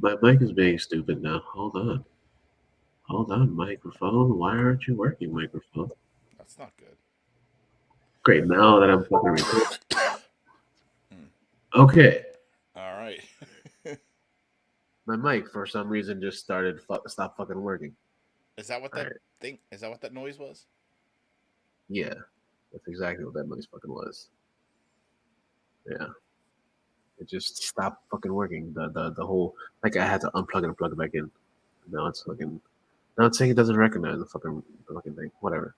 My mic is being stupid now. Hold on. Hold on, microphone. Why aren't you working, microphone? That's not good. Great, now that I'm fucking recording. Hmm. Okay. All right. My mic, for some reason, just stopped fucking working. Is that what that Alright. thing? Is that what that noise was? Yeah. That's exactly what that noise fucking was. Yeah. It just stopped fucking working. The whole, like, I had to unplug and plug it back in. Now it's fucking, now it's saying it doesn't recognize the fucking thing. Whatever.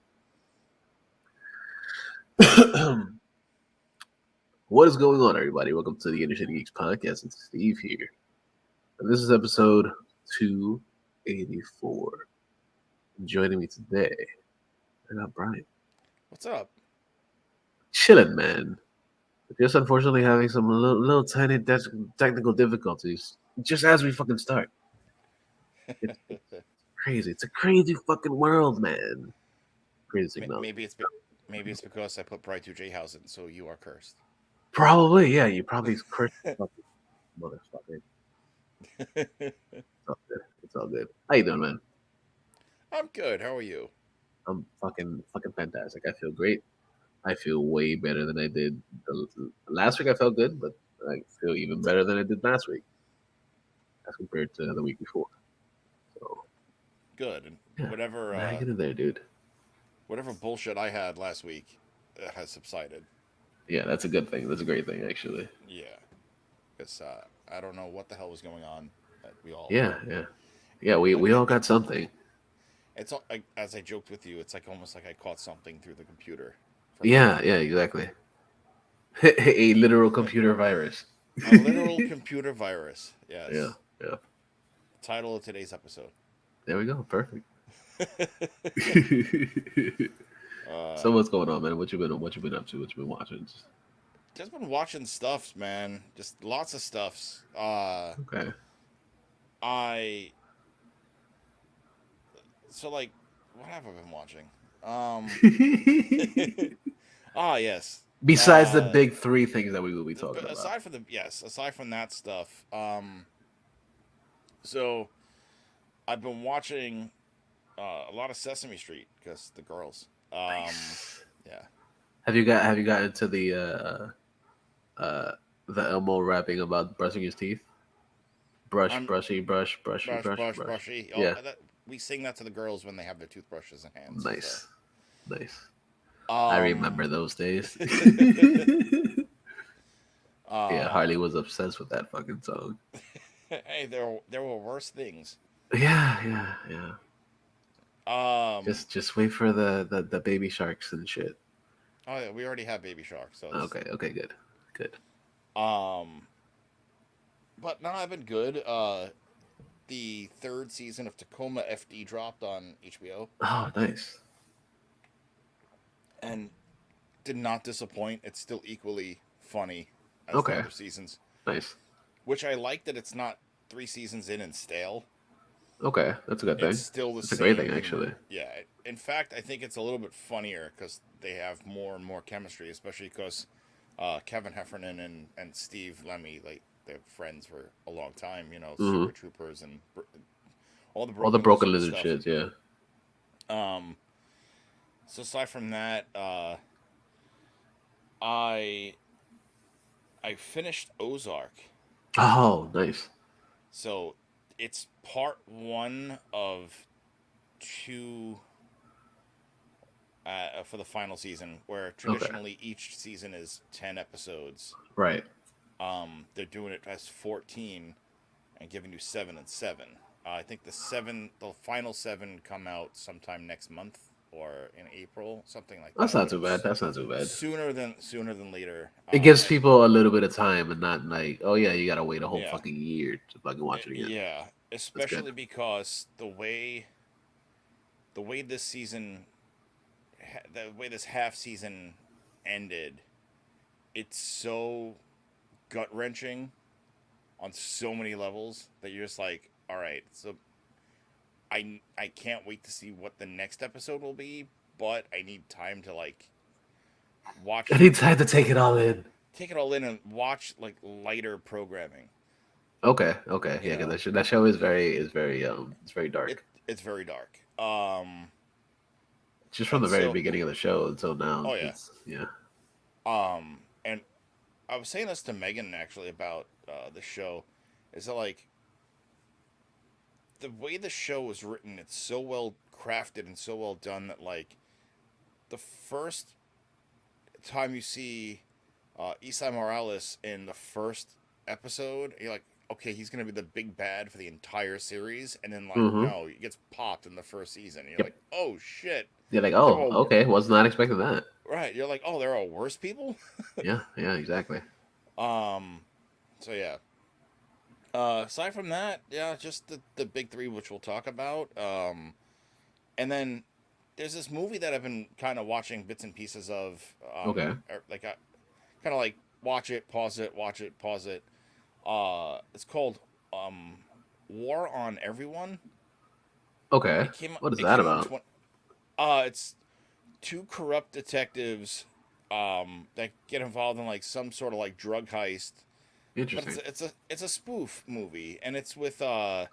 What is going on, everybody? Welcome to the InnerCityGeeks podcast. It's Steve here. And this is episode 284. Joining me today, I got Brian. What's up? Chilling, man. Just unfortunately having some little tiny technical difficulties just as we fucking start. It's crazy. It's a crazy fucking world, man. Crazy technology. Maybe it's because I put Pride to Jhausen, so you are cursed. Probably, yeah. You probably cursed the fucking motherfucker. It's all good. It's all good. How you doing, man? I'm good. How are you? I'm fucking fantastic. I feel great. I feel way better than I did last week. I felt good, but I feel even better than I did last week as compared to the week before. So Good. And yeah, whatever hanging in there, dude. whatever bullshit I had last week has subsided. Yeah, that's a good thing. That's a great thing, actually. Yeah, because I don't know what the hell was going on. That we all Yeah, yeah, yeah. We all got something. it's all, as I joked with you. It's like almost like I caught something through the computer from the Yeah, internet. yeah, exactly. A literal computer virus. A literal computer virus. Yeah, Yes. yeah. Title of today's episode. There we go. Perfect. So uh, what's going on, man? What you been up to? What you been watching? just been watching stuffs, man. Just lots of stuffs. Okay. I so like, what have I been watching? Um, yes. Besides the Uh, big three things that we will be talking but about. aside from that stuff, so I've been watching a lot of Sesame Street because the girls. Nice. Yeah. Have you gotten to uh the Elmo rapping about brushing his teeth? Brush, I'm brushy, brush, brushy, brush, brush, brush, brush. brushy. Oh, Yeah. we sing that to the girls when they have their toothbrushes in hands. So, Nice. Nice. I um, remember those days. Yeah, uh, Harley was obsessed with that fucking song. hey, there were worse things. Yeah, yeah, yeah. Um, Just wait for the baby sharks and shit. oh yeah, we already have Baby Shark, so it's Okay, okay, good. Good. um. But no, I've been good. The third season of Tacoma FD dropped on HBO Oh, nice. and did not disappoint. It's still equally funny as the Okay, other seasons, nice. which I like that it's not 3 seasons in and stale. Okay, that's a good It's thing. still the That's a great thing, same actually. humor. Yeah. In fact, I think it's a little bit funnier because they have more and more chemistry, especially because Kevin Heffernan and Steve Lemmy, like they're friends for a long time. You know, Hmm. Super Troopers and all the All the Broken broken Lizard lizard stuff. shits, yeah. Um, so aside from that, I I finished Ozark. Oh, nice. So it's part one of two for the final season, where Okay, traditionally each season is 10 episodes. right. They're doing it as 14 and giving you 7 and 7. I think the final seven come out sometime next month or in April, something like That's that. not But too bad. That's not too bad. sooner than later. It gives people a little bit of time and not like, oh yeah, you gotta wait a whole Yeah, fucking year to fucking watch it again. yeah. That's good. Especially because the way this season, the way this half season ended, it's so gut wrenching on so many levels that you're just like, all right, so I can't wait to see what the next episode will be, but I need time to like I watch, need time to take it all in. take it all in and watch like lighter programming. Okay, You yeah, because know, that show is very it's very dark. it's very dark. Just from And the very so, beginning of the show until now, oh yeah. it's yeah. And I was saying this to Megan actually about the show, is that like the way the show was written, it's so well crafted and so well done that like the first time you see Isai Morales in the first episode, you're like, okay, he's gonna be the big bad for the entire series, and then like, Mm-hmm. no, he gets popped in the first season. And you're Yep. like, oh shit, You're like, there oh, are okay, was not expecting that. right. You're like, oh, there are worse people. Yeah, yeah, exactly. um, so yeah. Aside from that, yeah, just the big three, which we'll talk about. And then there's this movie that I've been kind of watching bits and pieces of. Okay, Like I kind of like watch it, pause it, watch it, pause it. It's called um, War on Everyone. okay. It came What is it that came out in about? 20. It's two corrupt detectives that get involved in like some sort of like drug heist, but Interesting. it's a spoof movie, and it's with what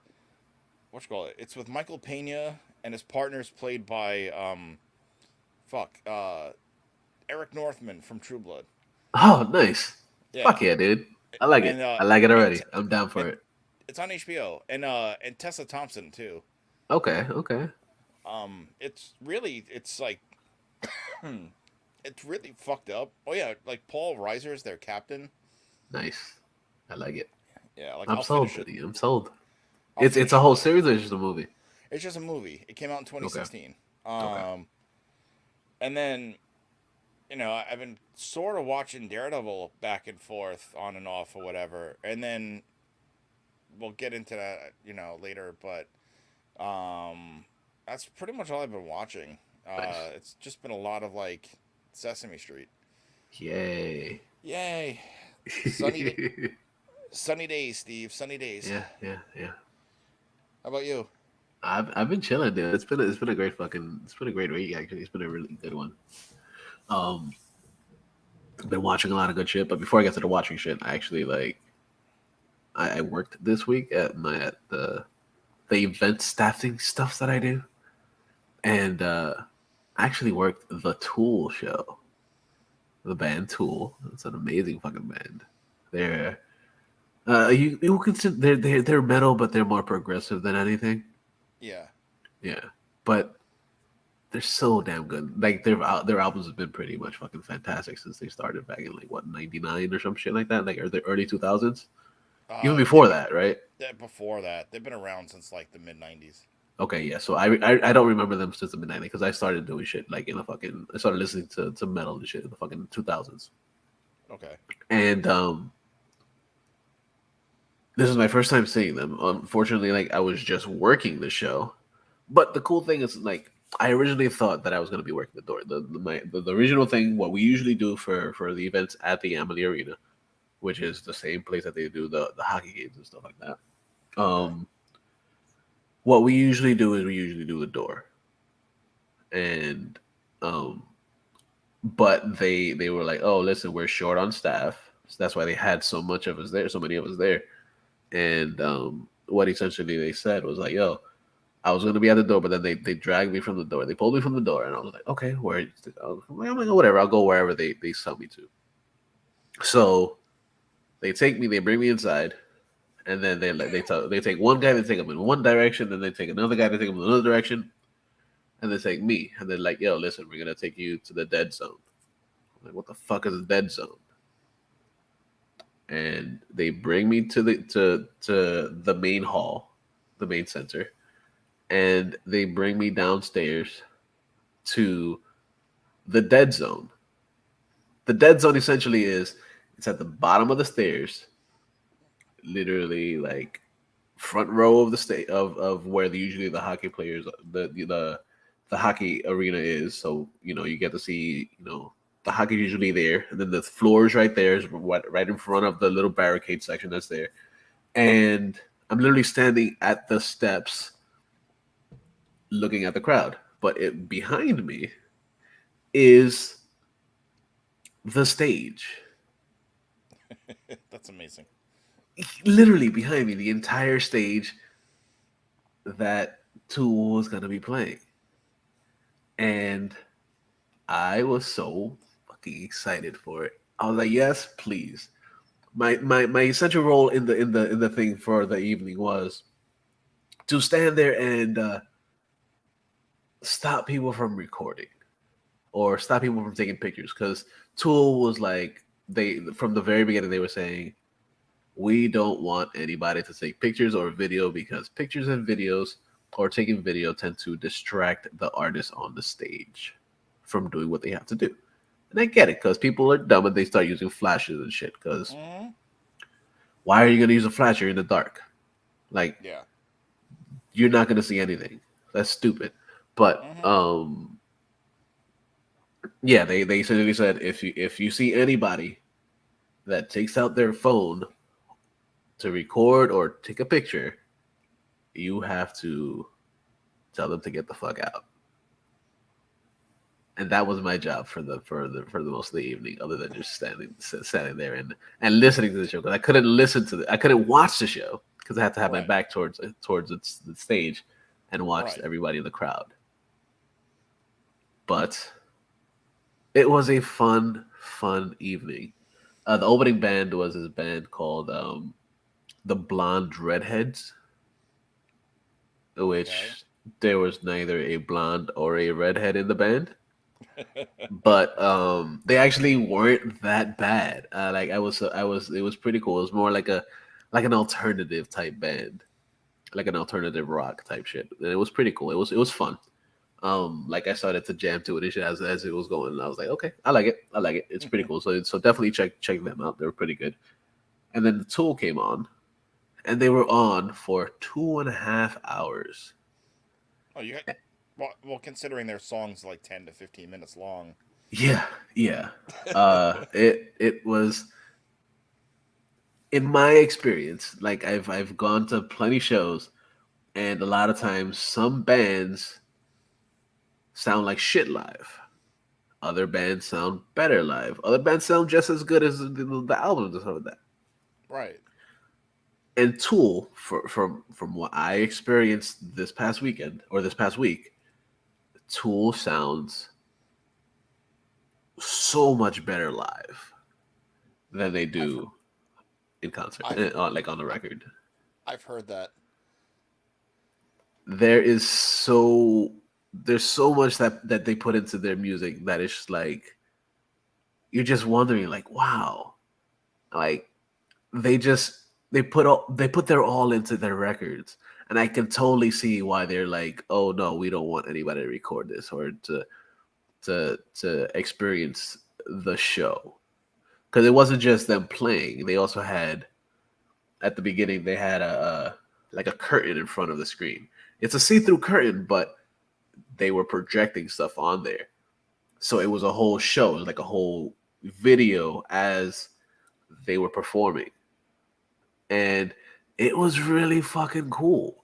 you call it? It's with Michael Pena and his partners played by fuck Eric Northman from True Blood. Oh, nice. Yeah, Fuck yeah, dude. I like and it. I like it and already. I'm down for and it. it's on HBO, and Tessa Thompson too. Okay, okay. It's really it's like it's really fucked up. Oh yeah, like Paul Reiser is their captain. Nice. I like it. Yeah, like I'm I'll sold, finish it. buddy. I'm sold. I'll It's finish a it whole though. series or it's just a movie? It's just a movie. It came out in Okay. 2016. Okay. And then I've been sort of watching Daredevil back and forth on and off or whatever, and then we'll get into that later. But that's pretty much all I've been watching. Nice. It's just been a lot of like Sesame Street. Yay. Yay, sunny day, sunny days, Steve. Sunny days. Yeah, yeah, yeah. How about you? I've been chilling, dude. It's been a great week actually. It's been a really good one. Um, I've been watching a lot of good shit. But before I get to the watching shit, I actually I worked this week at the event staffing stuff that I do, and I actually worked the Tool show, the band Tool. It's an amazing fucking band. They're you consider they're metal, but they're more progressive than anything. Yeah. Yeah, but they're so damn good. Like their albums have been pretty much fucking fantastic since they started back in like what '99 or some shit like that, like or the early 2000s, even They've before been that, right? before that. They've been around since like the mid 90s. Okay, yeah. So I don't remember them since the mid '90s because I started doing shit like in the fucking I started listening to metal and shit in the fucking 2000s, Okay. and this is my first time seeing them. Unfortunately, like I was just working the show, but the cool thing is like I originally thought that I was going to be working the door. The original thing, what we usually do for the events at the Amalie Arena, which is the same place that they do the hockey games and stuff like that. Okay. Um, what we usually do is we usually do the door, and um, but they were like, oh, listen, we're short on staff, so that's why they had so much of us there, so many of us there, and what essentially they said was like, yo, I was gonna be at the door, but then they dragged me from the door. They pulled me from the door, and I was like, okay, where? I'm like, whatever. I'll go wherever they sell me to. So they take me, they bring me inside, and then they take one guy, they take him in one direction, then they take another guy, they take him in another direction, and they take me, and they're like, yo, listen, we're gonna take you to the dead zone. I'm like, what the fuck is a dead zone? And they bring me to the main hall, the main center, and they bring me downstairs to the dead zone. The dead zone essentially is it's at the bottom of the stairs, literally like front row of the state of where usually the hockey players the hockey arena is. So you get to see the hockey usually there, and then the floor is right there, is right in front of the little barricade section that's there, and I'm literally standing at the steps looking at the crowd, but behind me is the stage. That's amazing. literally behind me, the entire stage that Tool was gonna be playing, and I was so fucking excited for it. I was like, yes, please. My essential role in the thing for the evening was to stand there and stop people from recording or stop people from taking pictures because Tool was like they from the very beginning they were saying we don't want anybody to take pictures or video because pictures and videos or taking video tend to distract the artist on the stage from doing what they have to do. And I get it because people are dumb and they start using flashes and shit. Because Mm-hmm. why are you going to use a flash? You're in the dark. Like, Yeah. you're not going to see anything. That's stupid. But Mm-hmm. yeah, they essentially said if you see anybody that takes out their phone to record or take a picture, you have to tell them to get the fuck out. And that was my job for the most of the evening, other than just standing there and listening to the show because I couldn't watch the show because I had to have my Right. back towards the stage and watch Right. everybody in the crowd. But it was a fun evening. The opening band was this band called the Blonde Redheads, Okay. which there was neither a blonde or a redhead in the band, but they actually weren't that bad. Like it was pretty cool. It was more like an alternative type band, like an alternative rock type shit. And it was pretty cool. It was fun. Like I started to jam to it and shit as it was going, and I was like, okay, I like it. I like it. It's pretty cool. So definitely check them out. They were pretty good. And then the Tool came on, and they were on for 2.5 hours. Oh, you got well, considering their songs like 10 to 15 minutes long. Yeah, yeah. It was in my experience, like I've gone to plenty shows, and a lot of times some bands sound like shit live. Other bands sound better live. Other bands sound just as good as the albums and stuff like that. Right. And Tool, from what I experienced this past weekend or this past week, Tool sounds so much better live than they I've do in concert, I've like on the I've record. I've heard that. There is there's so much that they put into their music that it's just like you're just wondering like wow, like they just they put their all into their records, and I can totally see why they're like, oh no, we don't want anybody to record this or to experience the show, because it wasn't just them playing. They also had at the beginning they had a like a curtain in front of the screen. It's a see-through curtain, but they were projecting stuff on there. So it was a whole show, it was like a whole video as they were performing. And it was really fucking cool.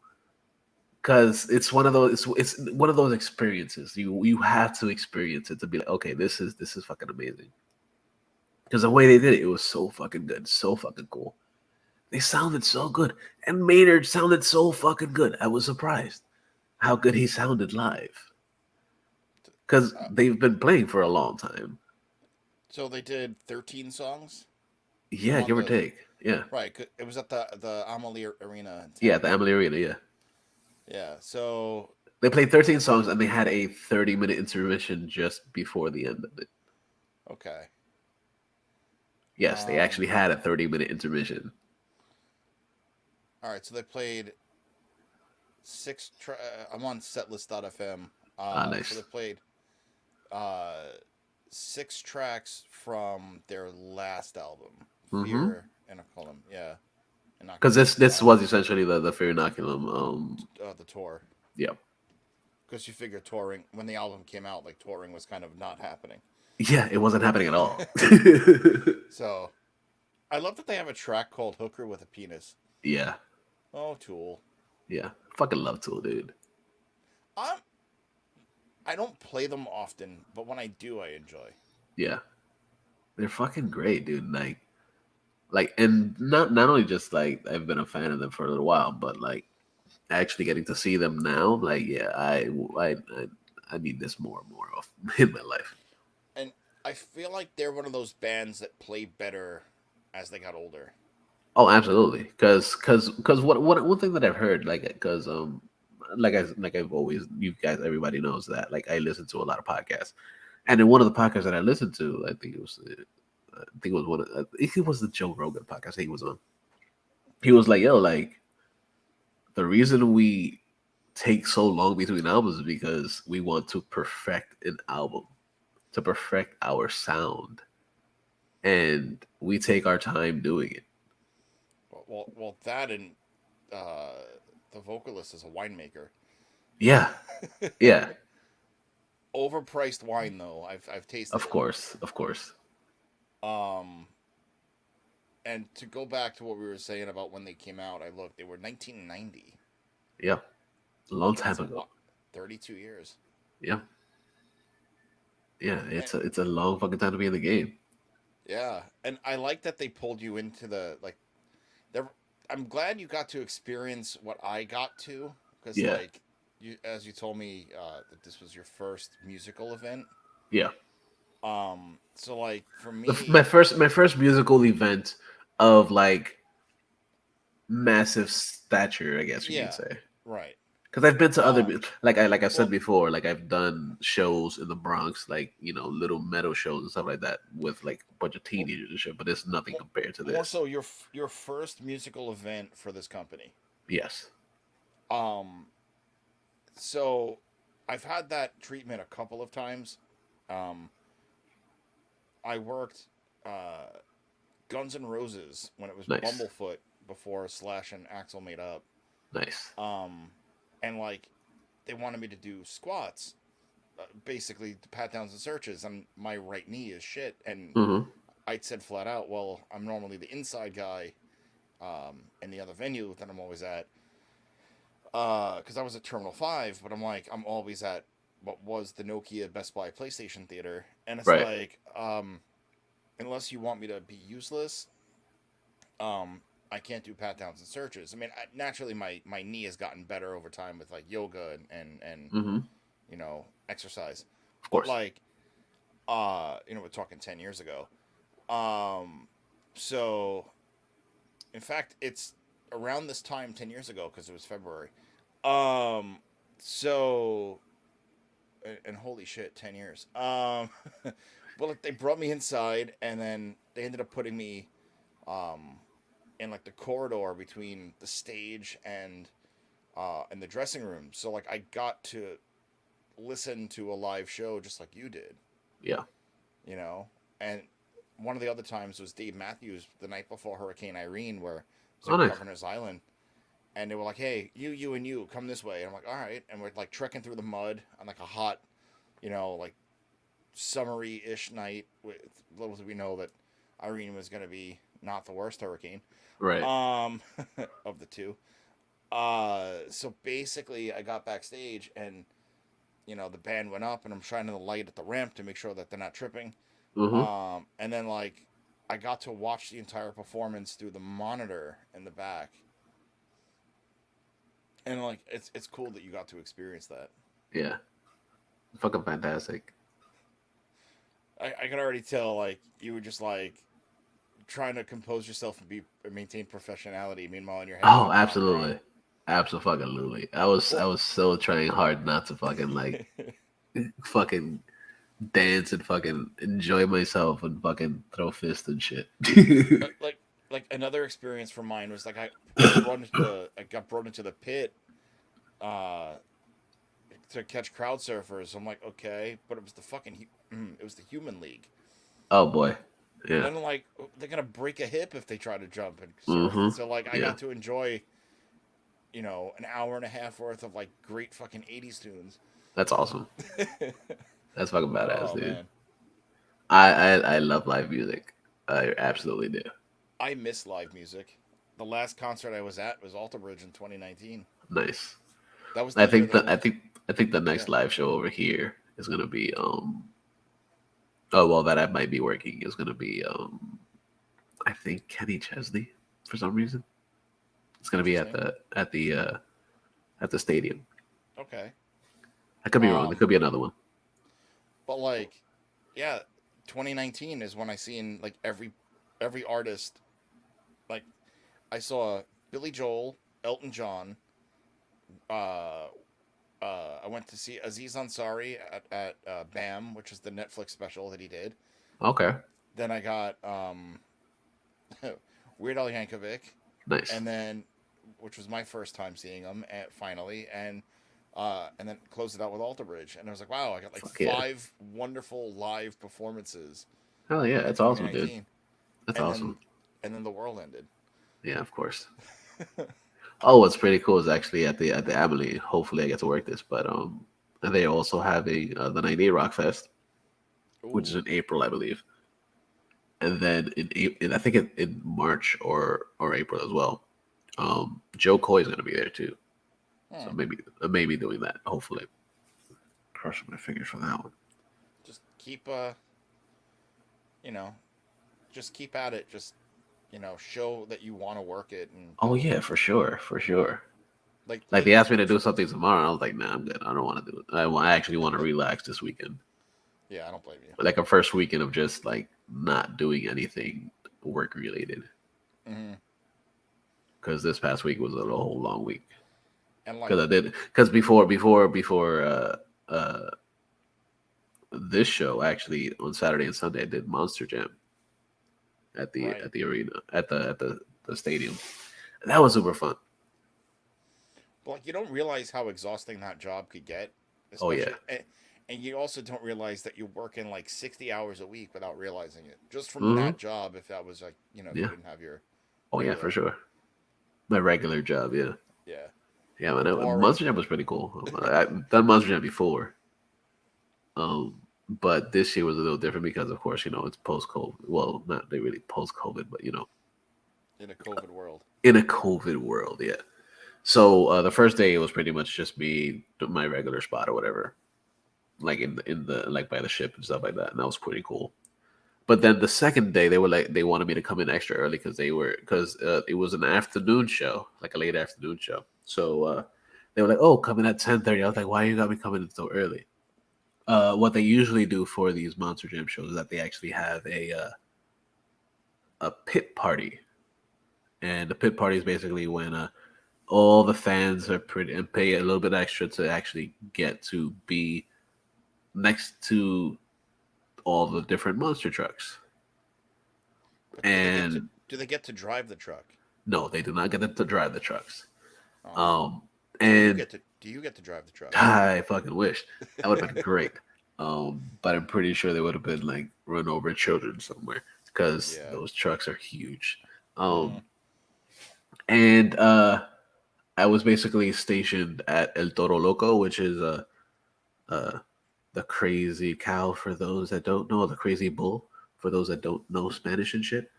Cause it's one of those it's one of those experiences. You have to experience it to be like, okay, this is fucking amazing. Because the way they did it, it was so fucking good, so fucking cool. They sounded so good. And Maynard sounded so fucking good. I was surprised how good he sounded live. Because Uh, they've been playing for a long time. so they did 13 songs Yeah, on give or the take. Yeah. right. It was at the Amalie Arena in Yeah, the Tampa. Emily Arena, yeah. Yeah. So They played 13 songs and they had a 30-minute intermission just before the end of it. okay. Yes, they Um. actually had a 30-minute intermission. All right. So they played I'm on setlist.fm. Ah, So they nice. played uh 6 tracks from their last album, Mm-hmm. Fear Inoculum. Yeah, Because Inoculum. this was essentially the Fear Inoculum. The tour. Yeah. Because you figure touring when the album came out, like touring was kind of not happening. Yeah, it wasn't happening at all. So I love that they have a track called "Hooker with a Penis." Yeah. Oh, Tool. Yeah. Fucking love Tool, dude. I'm. I don't play them often, but when I do, I enjoy. Yeah. They're fucking great, dude. like, and not only just like I've been a fan of them for a little while, but like actually getting to see them now, like yeah, I need this more and more of in my life. And I feel like they're one of those bands that play better as they got older. Oh, absolutely. Because what one thing that I've heard, like, because like I've always, you guys, everybody knows that, like, I listen to a lot of podcasts, and in one of the podcasts that I listened to, I think it was I think it was the Joe Rogan podcast he was on. He was like, yo, like, the reason we take so long between albums is because we want to perfect an album, to perfect our sound, and we take our time doing it. That and uh, the vocalist is a winemaker. Yeah, yeah. Overpriced wine though. I've tasted Of it. course, of course. Um, and to go back to what we were saying about when they came out, I looked. They were 1990. Yeah, a long time That's a ago. lot. 32 years. Yeah, yeah. And It's a long fucking time to be in the game. yeah, and I like that they pulled you into the like. There, I'm glad you got to experience what I got to because Yeah, like you, as you told me that this was your first musical event. yeah. So like for My me, first musical event of like massive stature, I guess you can yeah, say. right. Because I've been to other, Um, like I've said well, before, like I've done shows in the Bronx, like, little metal shows and stuff like that with like a bunch of well, teenagers and shit. But it's nothing more, compared to more this. so your first musical event for this company. Yes. Um, so I've had that treatment a couple of times. Um, I worked uh, Guns N' Roses when it was Nice. Bumblefoot before Slash and Axel made up. Nice. Um, and like they wanted me to do squats, basically pat downs and searches, and my right knee is shit. And Mm-hmm. I said flat out, well, I'm normally the inside guy in the other venue that I'm always at, because I was at Terminal 5, but I'm like, I'm always at what was the Nokia Best Buy PlayStation Theater. And it's Right. like, unless you want me to be useless, I can't do pat downs and searches. I mean, naturally, my knee has gotten better over time with like yoga and Mm-hmm. exercise. Of But course. like, we're talking 10 years ago. Um, so in fact, it's around this time 10 years ago because it was February. Um, so and holy shit, 10 years. Well, like, they brought me inside, and then they ended up putting me um in like the corridor between the stage and the dressing room. So like I got to listen to a live show just like you did, Yeah. you know. And one of the other times was Dave Matthews the night before Hurricane Irene, where it was Oh, at nice. Governor's Island, and they were like, "Hey, you, and you, come this way." And I'm like, "All right," and we're like trekking through the mud on like a hot, like summery ish night. With little did we know that Irene was going to be not the worst hurricane Right. um of the two. So basically, I got backstage and the band went up, and I'm shining the light at the ramp to make sure that they're not tripping. Mm-hmm. And then like I got to watch the entire performance through the monitor in the back, and like it's cool that you got to experience that. Yeah. Fucking fantastic. I can already tell like you were just like trying to compose yourself and be maintain professionality. Meanwhile, in your head, you're Oh, like, "Oh, I'm crying." absolutely. Absolutely. I Well, was so trying hard not to fucking like fucking dance and fucking enjoy myself and fucking throw fists and shit. like another experience for mine was like I got brought into the pit uh to catch crowd surfers. I'm like, okay, but it was it was the human league. Oh boy. And Yeah. then like they're gonna break a hip if they try to jump and surf. Mm-hmm. So like I Yeah. got to enjoy an hour and a half worth of like great fucking 80s tunes. That's awesome. That's fucking badass, Oh dude. man, I love live music. I absolutely do. I miss live music. The last concert I was at was Alter Bridge in 2019. Nice. That was the I year think that the I think the yeah. next live show over here is gonna be oh well that I might be working is gonna be I think Kenny Chesney for some reason. It's gonna be Interesting. at the stadium. Okay. I could be wrong. There Um, could be another one. but like, yeah, 2019 is when I seen like every artist. Like, I saw Billy Joel, Elton John. Uh, I went to see Aziz Ansari at BAM, which is the Netflix special that he did. Okay, Then I got Weird Al Yankovic, nice. and then which was my first time seeing him finally, and then closed it out with Alter Bridge, and I was like, wow, I got like Fuck yeah. five wonderful live performances Hell yeah, in that's awesome, dude. 2019, That's and awesome. then the world ended. Yeah, of course. Oh, what's pretty cool is actually at the Amelie. Hopefully, I get to work this, but they also having the 98 Rock Fest, which is Ooh, in April, I believe, and then I think in March or April as well. Joe Coy is going to be there too, so hmm. maybe doing that. Hopefully, crossing my fingers for that one. Just keep you know, just keep at it. Just show that you want to work it, and Oh yeah, for sure, for sure. Like like they asked me to do something tomorrow, and I was like, nah, I'm good. I don't want to do it. I actually want to relax this weekend. yeah, I don't blame you. Like a first weekend of just like not doing anything work related. Hmm. Because this past week was a whole long week. And Because like, I did because before uh this show actually on Saturday and Sunday I did Monster Jam right, at the arena the stadium. That was super fun. but like you don't realize how exhausting that job could get, Oh yeah. especially. And you also don't realize that you're working like 60 hours a week without realizing it. Just from Hmm. that job, if that was like, if you Yeah. didn't have your Oh yeah, for regular, sure. My regular job. Yeah. yeah, Yeah, man. boring. Monster Jam was pretty cool. I've done Monster Jam before. Um, but this year was a little different because, of course, it's post COVID. Well, not really post COVID, but In a COVID world. in a COVID world, yeah. So the first day it was pretty much just me, my regular spot or whatever, like in the like by the ship and stuff like that, and that was pretty cool. But then the second day they were like they wanted me to come in extra early because it was an afternoon show, like a late afternoon show. So they were like, "Oh, coming at 10:30." I was like, "Why you got me coming in so early?" What they usually do for these Monster Jam shows is that they actually have a pit party, and the pit party is basically when all the fans are pretty and pay a little bit extra to actually get to be next to all the different monster trucks. But And do they get to drive the truck? no, they do not get to drive the trucks. Oh, Um, and do you get to drive the truck? I fucking wish that would have been great. But I'm pretty sure they would have been like run over children somewhere because Yeah. those trucks are huge. Mm, Um, and I was basically stationed at El Toro Loco, which is uh, the crazy cow for those that don't know, the crazy bull for those that don't know Spanish and shit.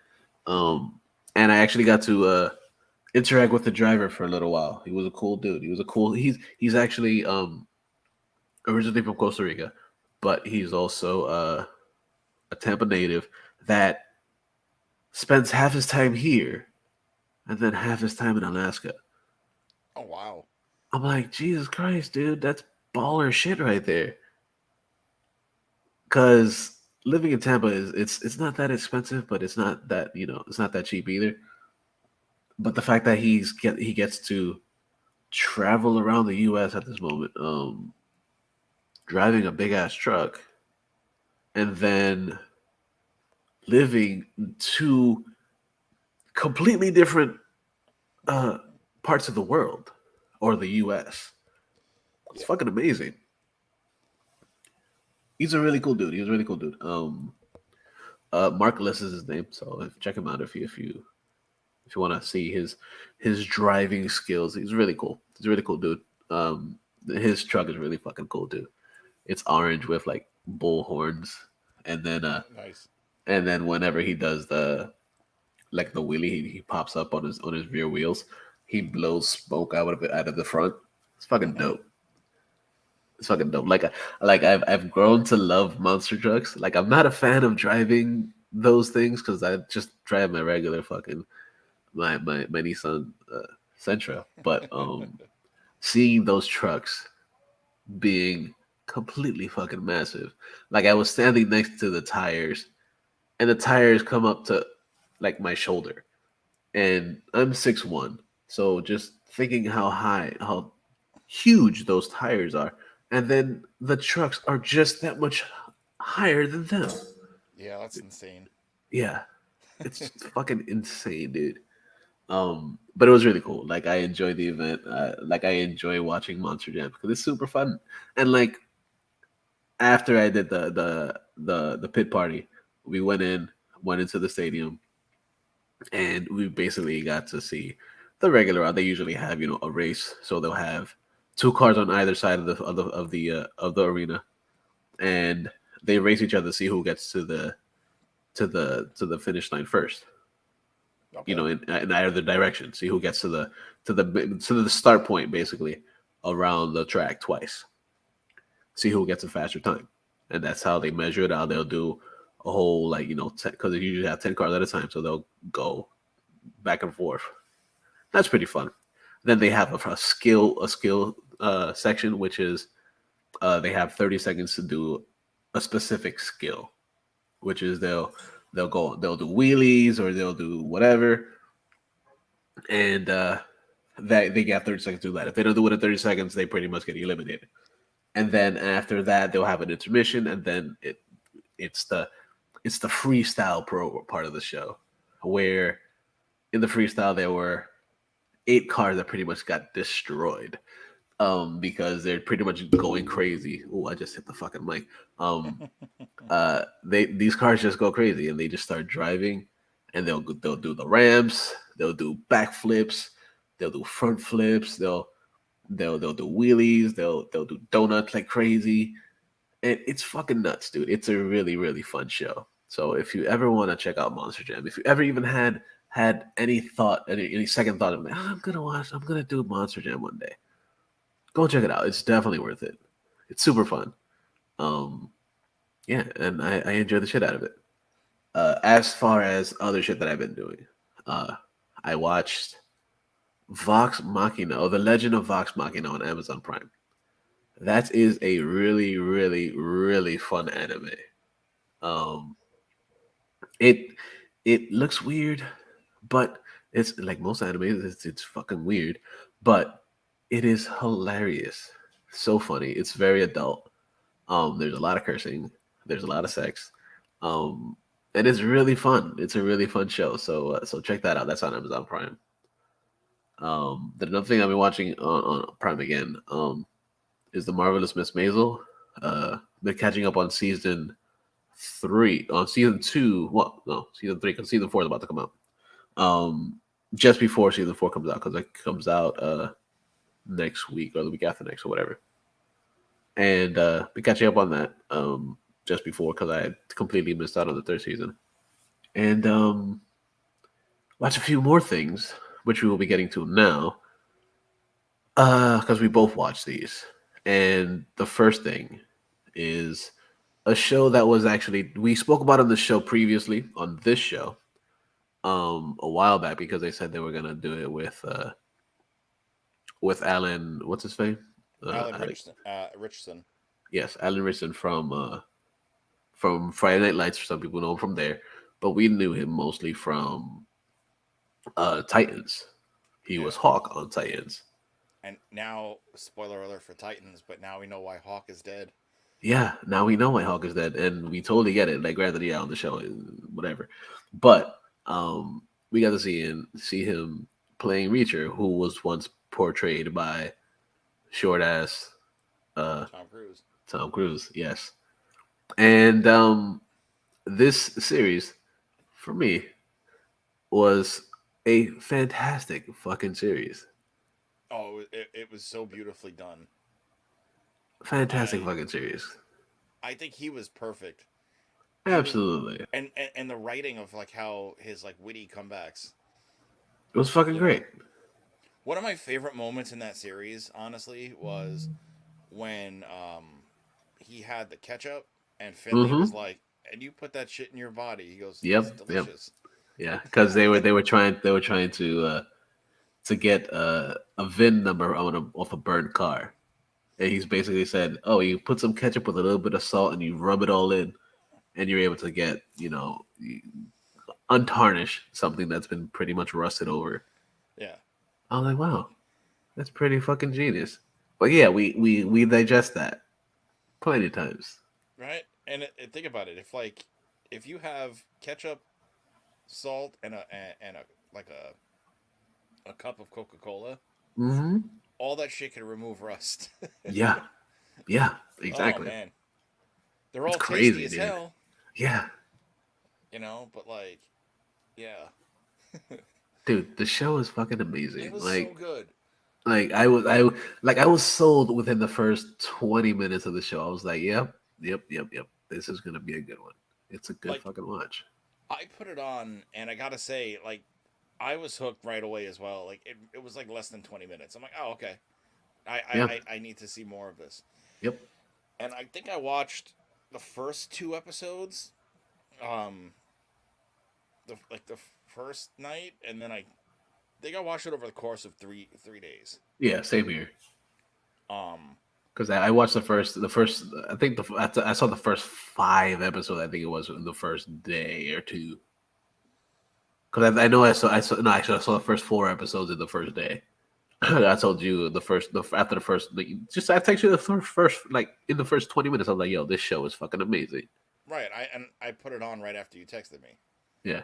mm-hmm. And I actually got to interact with the driver for a little while. He was a cool dude. He's actually originally from Costa Rica, but he's also a Tampa native that spends half his time here and then half his time in Alaska. Oh wow. I'm like, Jesus Christ, dude, that's baller shit right there. Because living in Tampa is it's not that expensive, but it's not that it's not that cheap either. But the fact that he gets to travel around the U.S. at this moment, driving a big ass truck, and then living two completely different uh, parts of the world or the U.S. It's Yeah. fucking amazing. He's a really cool dude. He's a really cool dude. Mark Less is his name, so check him out if you want to see his driving skills. He's really cool. He's a really cool dude. His truck is really fucking cool too. It's orange with like bull horns, and then Nice. whenever he does the wheelie, he pops up on his rear wheels. He blows smoke out of the front. It's fucking Mm-hmm. dope. It's fucking dope. Like I've grown to love monster trucks. Like I'm not a fan of driving those things because I just drive my regular fucking my Nissan Sentra, but seeing those trucks being completely fucking massive, like I was standing next to the tires, and the tires come up to like my shoulder, and I'm 6'1", so just thinking how high, how huge those tires are, and then the trucks are just that much higher than them. Yeah, that's insane. Yeah, it's fucking insane, dude. But it was really cool. Like I enjoyed the event. Like I enjoy watching Monster Jam because it's super fun. And like after I did the pit party, we went into the stadium, and we basically got to see the regular route. They usually have a race, so they'll have two cars on either side of the arena, and they race each other to see who gets to the finish line first. Okay. In either direction. See who gets to the start point basically around the track twice. See who gets a faster time, and that's how they measure it out. They'll do a whole like because they usually have 10 cars at a time, so they'll go back and forth. That's pretty fun. Then they have a skill section, which is they have 30 seconds to do a specific skill, which is they'll do wheelies or they'll do whatever, and they get 30 seconds to do that. If they don't do it in 30 seconds, they pretty much get eliminated. And then after that, they'll have an intermission, and then it's the freestyle pro part of the show, where in the freestyle there were 8 cars that pretty much got destroyed because they're pretty much going crazy. Oh, I just hit the fucking mic. Um, these cars just go crazy and they just start driving, and they'll do the ramps, they'll do backflips, they'll do front flips, they'll do wheelies, they'll do donuts like crazy, and it's fucking nuts, dude. It's a really really fun show. So if you ever want to check out Monster Jam, if you ever even had any thought, any second thought of like, I'm gonna do Monster Jam one day, go check it out. It's definitely worth it. It's super fun. Um, yeah, and I enjoy the shit out of it. As far as other shit that I've been doing, uh, I watched Vox Machina, or The Legend of Vox Machina on Amazon Prime. That is a really, really, really fun anime. Um, it it looks weird, but it's like most animes. It's fucking weird, but it is hilarious. So funny. It's very adult. There's a lot of cursing. There's a lot of sex. Um, and it's really fun. It's a really fun show. So check that out. That's on Amazon Prime. The another thing I've been watching on Prime again is the marvelous Miss Maisel. Been catching up on season 3. On season 2, well, no, season 3 because season 4 is about to come out. Um, just before season 4 comes out, because it comes out next week or the week after next or whatever. And been catching up on that just before because I had completely missed out on the third season. And watch a few more things, which we will be getting to now, because we both watched these. And the first thing is a show that was actually we spoke about on the show previously on this show a while back because they said they were gonna do it with Alan. What's his name? Alan Alex. Richardson. Richardson. Yes, Alan Richardson from Friday Night Lights. Some people know him from there, but we knew him mostly from Titans. He was Yeah. Hawk on Titans. And now, spoiler alert for Titans, but now we know why Hawk is dead. Yeah, now we know why Hawk is dead, and we totally get it. Like, granted, yeah, on the show, whatever, but we got to see him playing Reacher, who was once portrayed by short ass Tom Cruise. Tom Cruise. Yes, and this series for me was a fantastic fucking series. Oh, it was so beautifully done. Fantastic I fucking series. I think he was perfect. He was, Absolutely, and the writing of like how his like witty comebacks. it was fucking You know, great. one of my favorite moments in that series, honestly, was when he had the ketchup and Finley Mm-hmm. was like, and you put that shit in your body. He goes, it's Yep, yep, delicious. yeah. Because they were trying to get a VIN number off a burned car, and he's basically said, "Oh, you put some ketchup with a little bit of salt, and you rub it all in, and you're able to get untarnished something that's been pretty much rusted over." Yeah. I was like, "Wow, that's pretty fucking genius." But yeah, we digest that plenty of times. Right. And think about it. If you have ketchup, salt, and a like a cup of Coca Cola, Hmm. all that shit can remove rust. Yeah, yeah, Oh exactly. man, they're It's all tasty crazy, as dude. hell, Yeah, but like, yeah, dude, the show is fucking it amazing. was so good. I was sold within the first 20 minutes of the show. I was like, yep, yep, yep, yep. This is gonna be a good one. It's a good Like, fucking watch. I put it on, and I gotta say, like, I was hooked right away as well. Like, it was like less than 20 minutes. I'm like, oh okay, I I Yeah, I I need to see more of this. yep, And I think I watched the first two episodes, um, the first night, and then I think I watched it over the course of three days. yeah. Same here. Um, Because I watched the first. I think I saw the first 5 episodes. I think it was in the first day or two. Because I know I saw no, actually I saw the first 4 episodes in the first day. I told you after the first just I texted you the first like in the first 20 minutes. I was like, "Yo, this show is fucking amazing." right. I put it on right after you texted me. Yeah,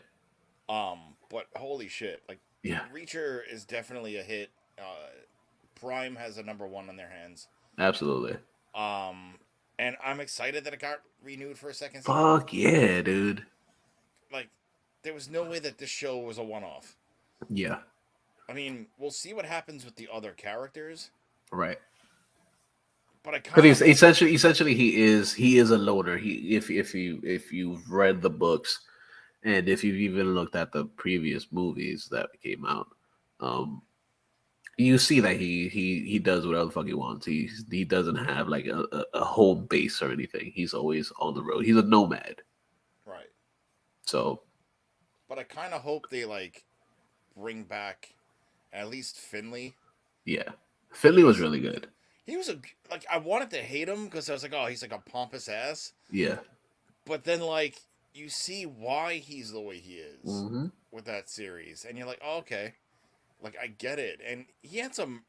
But holy shit, like yeah, Reacher is definitely a hit. Prime has a number one on their hands. absolutely. Um, and I'm excited that it got renewed for a second season. Fuck yeah, dude. Like, there was no way that this show was a one off. Yeah, I mean, we'll see what happens with the other characters, right. but I Because kind of he's hope. essentially he is a loner. He if you've read the books and if you've even looked at the previous movies that came out, um, you see that he does whatever the fuck he wants. He doesn't have like a home base or anything. He's always on the road. He's a nomad. Right. So But I kind of hope they, like, bring back at least Finley. yeah, Finley was Because really good. he was like, I wanted to hate him because I was like, oh, he's like a pompous ass. Yeah. But then, like, you see why he's the way he is Hmm. with that series. And you're like, oh, okay. Like, I get it. And he had some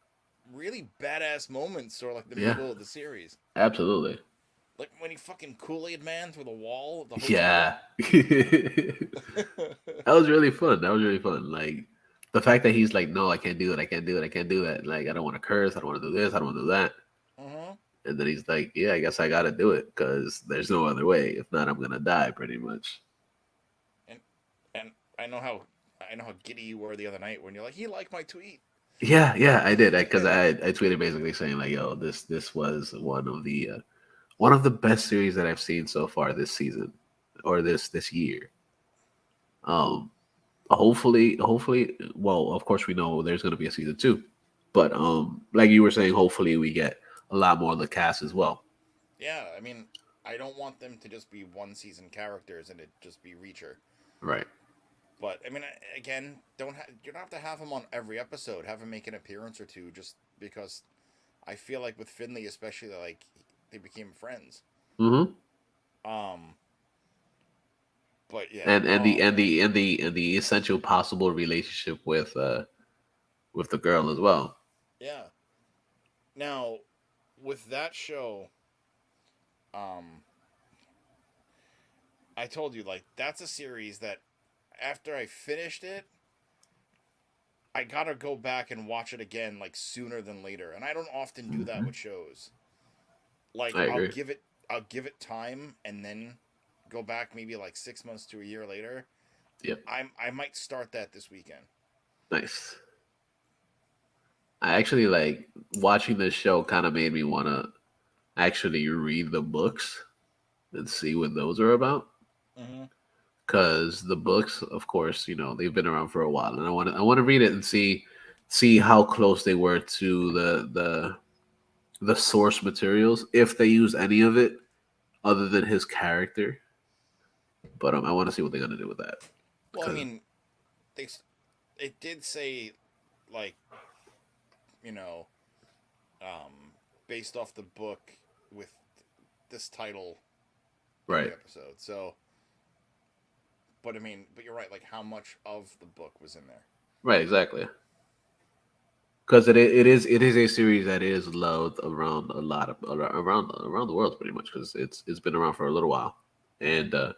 really badass moments sort of like the Yeah. middle of the series. Absolutely. Like when he fucking Kool-Aid man through the wall of the hotel. Yeah. That was really fun. That was really fun. Like the fact that he's like, no, I can't do it. I can't do it. I can't do that. Like I don't want to curse. I don't want to do this. I don't want to do that. Uh-huh. And then he's like, yeah, I guess I got to do it because there's no other way. If not, I'm gonna die pretty much. And and I know how giddy you were the other night when you're like, he liked my tweet. Yeah, yeah, I did. Because I tweeted basically saying like, yo, this was one of the best series that I've seen so far this season or this year. Um, hopefully, well, of course we know there's gonna be a season two, but like you were saying, hopefully we get a lot more of the cast as well. Yeah, I mean, I don't want them to just be one season characters and it just be Reacher. Right. But I mean, again, you don't have to have him on every episode. Have him make an appearance or two, just because I feel like with Finley, especially, like they became friends. Mm-hmm. Um, but yeah, And the oh and man, the and the and the essential possible relationship with the girl as well. yeah. Now, with that show, um, I told you like that's a series that after I finished it, I gotta go back and watch it again like sooner than later, and I don't often do that Hmm. with shows. Like I I'll agree. give it I'll give it time and then go back maybe like 6 months to a year later. Yep. I might start that this weekend. Nice. I actually like watching this show. Kind of made me want to actually read the books and see what those are about. Mm-hmm. Because the books, of course, they've been around for a while, and I want to read it and see how close they were to the source materials, if they use any of it other than his character. But I want to see what they're gonna do with that Well, I because mean, they it did say like you know based off the book with this title in the right, episode. So, but I mean, but you're right. Like, how much of the book was in there? right, exactly. Because it is a series that is loved around a lot of around the world pretty much because it's been around for a little while, Mm-hmm. and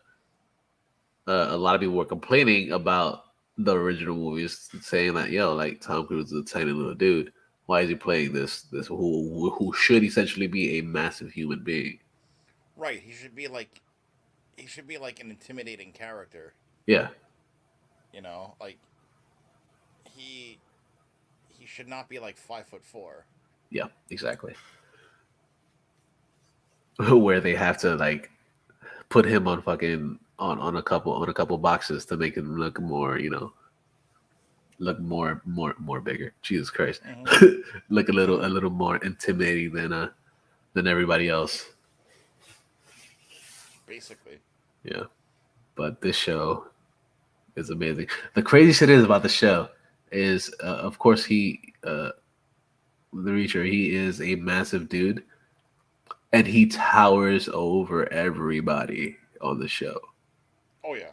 a lot of people were complaining about the original movies, saying that like Tom Cruise is a tiny little dude. Why is he playing this who should essentially be a massive human being? Right. He should be like an intimidating character. Yeah, Like he he should not be like 5'4". yeah, exactly. Where they have to like put him on fucking on a couple boxes to make him look more look more bigger. Jesus Christ, Mm-hmm. look a little more intimidating than everybody else. Basically. Yeah, but this show is amazing. The crazy shit is about the show is, of course, the Reacher, he is a massive dude, and he towers over everybody on the show. Oh yeah.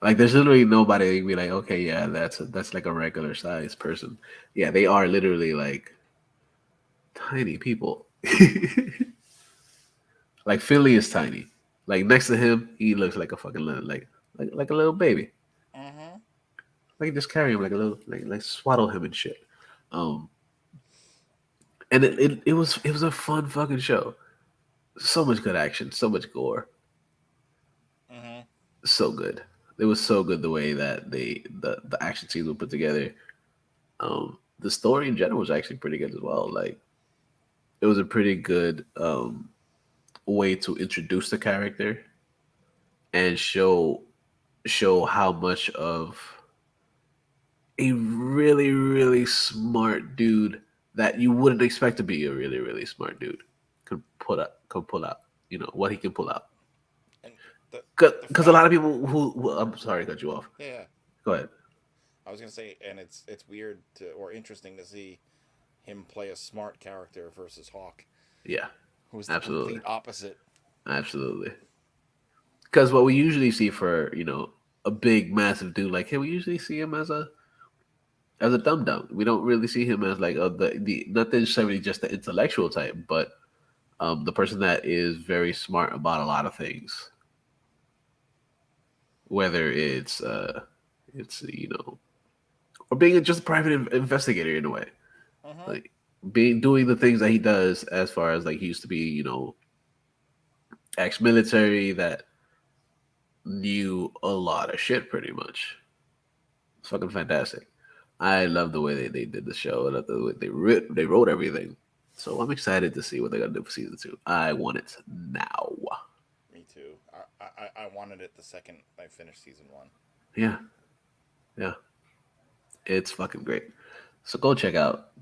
Like, there's literally nobody that can be like, okay, yeah, that's like a regular sized person. Yeah, they are literally like tiny people. Like Philly is tiny. Like next to him, he looks like a fucking little, like a little baby. Mm-hmm. Like just carry him like a little, like swaddle him and shit. Um, and it was a fun fucking show. So much good action, so much gore, Mm-hmm. so good. It was so good the way that the action scenes were put together. The story in general was actually pretty good as well. Like it was a pretty good way to introduce the character and show how much of a really really smart dude that you wouldn't expect to be a really really smart dude could pull out. What he can pull out. And the Because a lot fact, of people who I'm sorry to cut you off. yeah, Go ahead. I was gonna say, and it's weird to or interesting to see him play a smart character versus Hawk, Yeah, who's the absolutely, complete opposite. absolutely. Because what we usually see for a big massive dude like him, we usually see him as a dum dum. We don't really see him as like the not necessarily just the intellectual type, but the person that is very smart about a lot of things. Whether it's or being just a private investigator in a way, Mm-hmm. like being doing the things that he does as far as like he used to be, ex-military that knew a lot of shit pretty much. It's fucking fantastic. I love the way they did the show. I love the way they wrote everything. So I'm excited to see what they're gonna do for season two. I want it now. Me too. I wanted it the second I finished season one. Yeah, yeah, it's fucking great. So go check out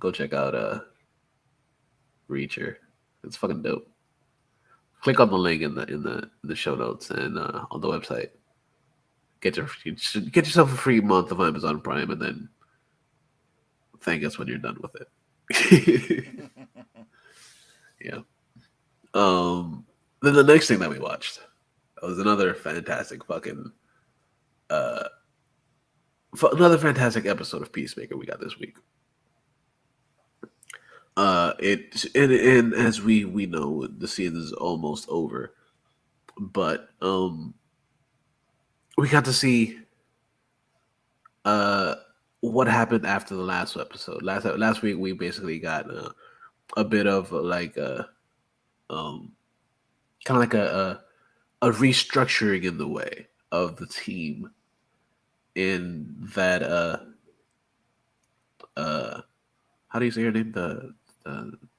Reacher. It's fucking dope. Click on the link in the show notes and on the website. Get yourself a free month of Amazon Prime, and then thank us when you're done with it. Yeah. Then the next thing that we watched was another fantastic fucking uh another fantastic episode of Peacemaker we got this week. And as we know, the season is almost over, but we got to see uh what happened after the last episode. Last week we basically got a bit of um kind of like a restructuring in the way of the team in that uh how do you say her name, the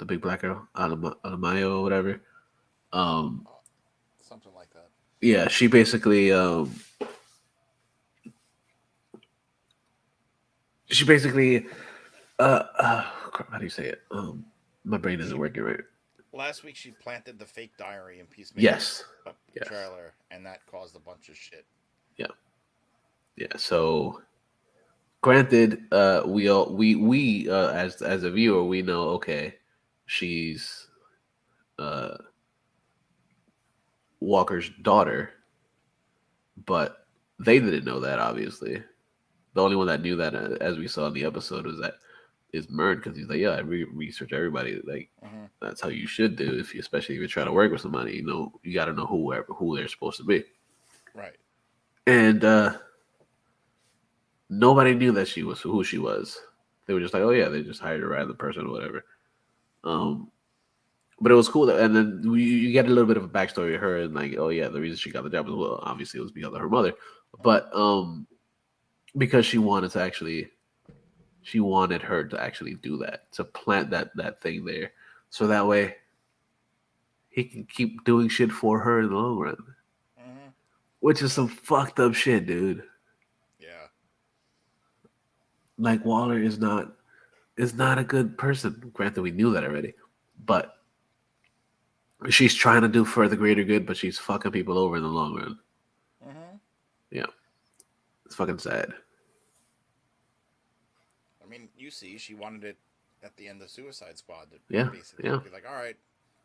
big black girl, Alamayo or whatever. um Something like that. yeah, she basically crap, how do you say it? My brain isn't She working right. last week she planted the fake diary in Peacemaker's Yes. Yes. trailer, and that caused a bunch of shit. Yeah. Yeah. So granted, we as a viewer, we know, okay, she's uh Walker's daughter, but they didn't know that, obviously. The only one that knew that, as we saw in the episode, was that is Mern, because he's like, yeah, I research everybody. Like, Mm-hmm. that's how you should do, if you, especially if you're trying to work with somebody. You know, you got to know who they're supposed to be. Right. And nobody knew that she was who she was. They were just like, oh yeah, they just hired a random person or whatever. Um, but it was cool. And then you get a little bit of a backstory of her, and like, oh yeah, the reason she got the job as well, obviously, it was because of her mother. Mm-hmm. But because she wanted her to actually do that, to plant that thing there, so that way he can keep doing shit for her in the long run, Mm-hmm. which is some fucked up shit, dude. Yeah. Like, Waller is not a good person. Granted, we knew that already, but she's trying to do for the greater good, but she's fucking people over in the long run. Mm-hmm. Yeah, it's fucking sad. I mean, you see, she wanted it at the end of Suicide Squad to Yeah, basically yeah, be like, all right,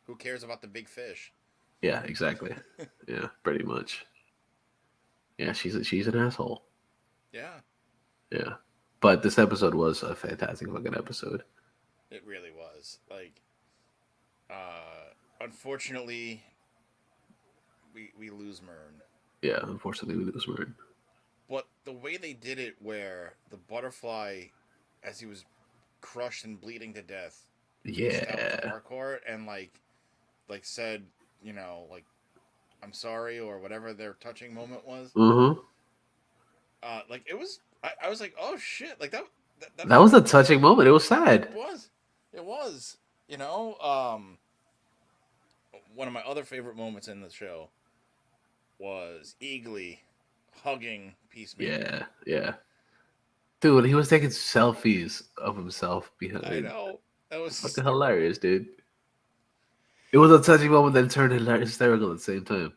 who cares about the big fish? yeah, exactly. Yeah, pretty much. Yeah, she's an asshole. Yeah, Yeah, but this episode was a fantastic fucking episode. it really was. Like, unfortunately, we lose Mern. Yeah, unfortunately, we lose Mern. But the way they did it, where the butterfly, as he was crushed and bleeding to death, reached out to Yeah. Harcourt and like said, like I'm sorry or whatever their touching moment was. Uh huh. Like it was, I was like, oh shit, like that That was a touching moment. It was sad. was, it was, you know. One of my other favorite moments in the show was Eagly hugging Peacemaker. Yeah, yeah. Dude, he was taking selfies of himself I behind. know that was Fucking hilarious, dude. It was a touching moment, then turned hysterical at the same time.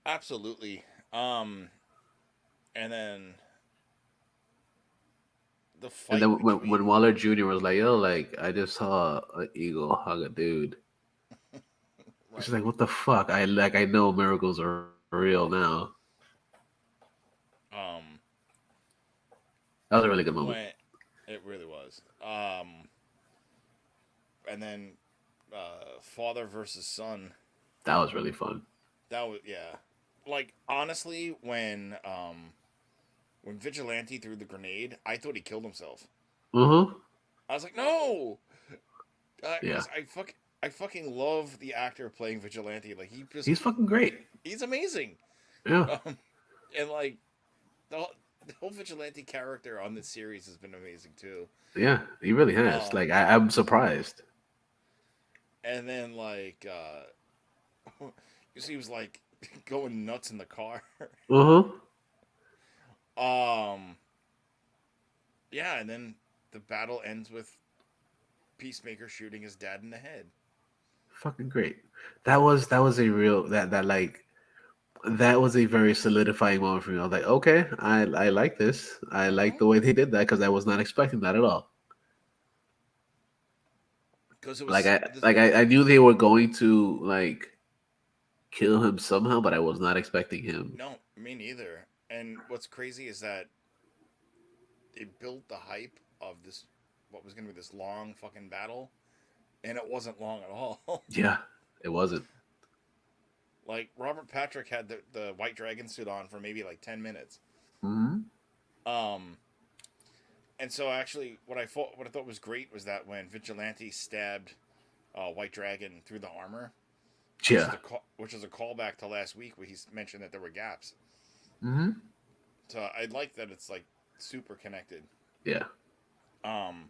absolutely. Um, and then the And fight then when between Waller Jr. was like, "Yo, like I just saw an eagle hug a dude," she's right, like, "What the fuck?" I know miracles are real now. um, That was a really good moment. when it really was. And then father versus son. That was really fun. That was yeah. Like honestly, when Vigilante threw the grenade, I thought he killed himself. Uh huh. I was like, no, Yeah, because I fucking love the actor playing Vigilante. Like he's fucking great. he's amazing. Yeah, Um, and like the whole Vigilante character on this series has been amazing too. yeah, he really has. Um, Like I'm surprised. and then you see, he was like going nuts in the car. Uh huh. um, yeah, and then the battle ends with Peacemaker shooting his dad in the head. Fucking great. That was a real that was a very solidifying moment for me. I was like, okay, I like this. I like Mm-hmm. the way they did that, because I was not expecting that at all. Because it Like was I this. like I knew they were going to like kill him somehow, but I was not expecting him. No, me neither. And what's crazy is that they built the hype of this, what was going to be this long fucking battle, and it wasn't long at all. Yeah, it wasn't. Like Robert Patrick had the White Dragon suit on for maybe like 10 minutes. Hmm. Um, and so actually, what I thought was great was that when Vigilante stabbed White Dragon through the armor, Yeah. which is a callback to last week where he mentioned that there were gaps. Hmm. So I like that it's like super connected. Yeah. Um,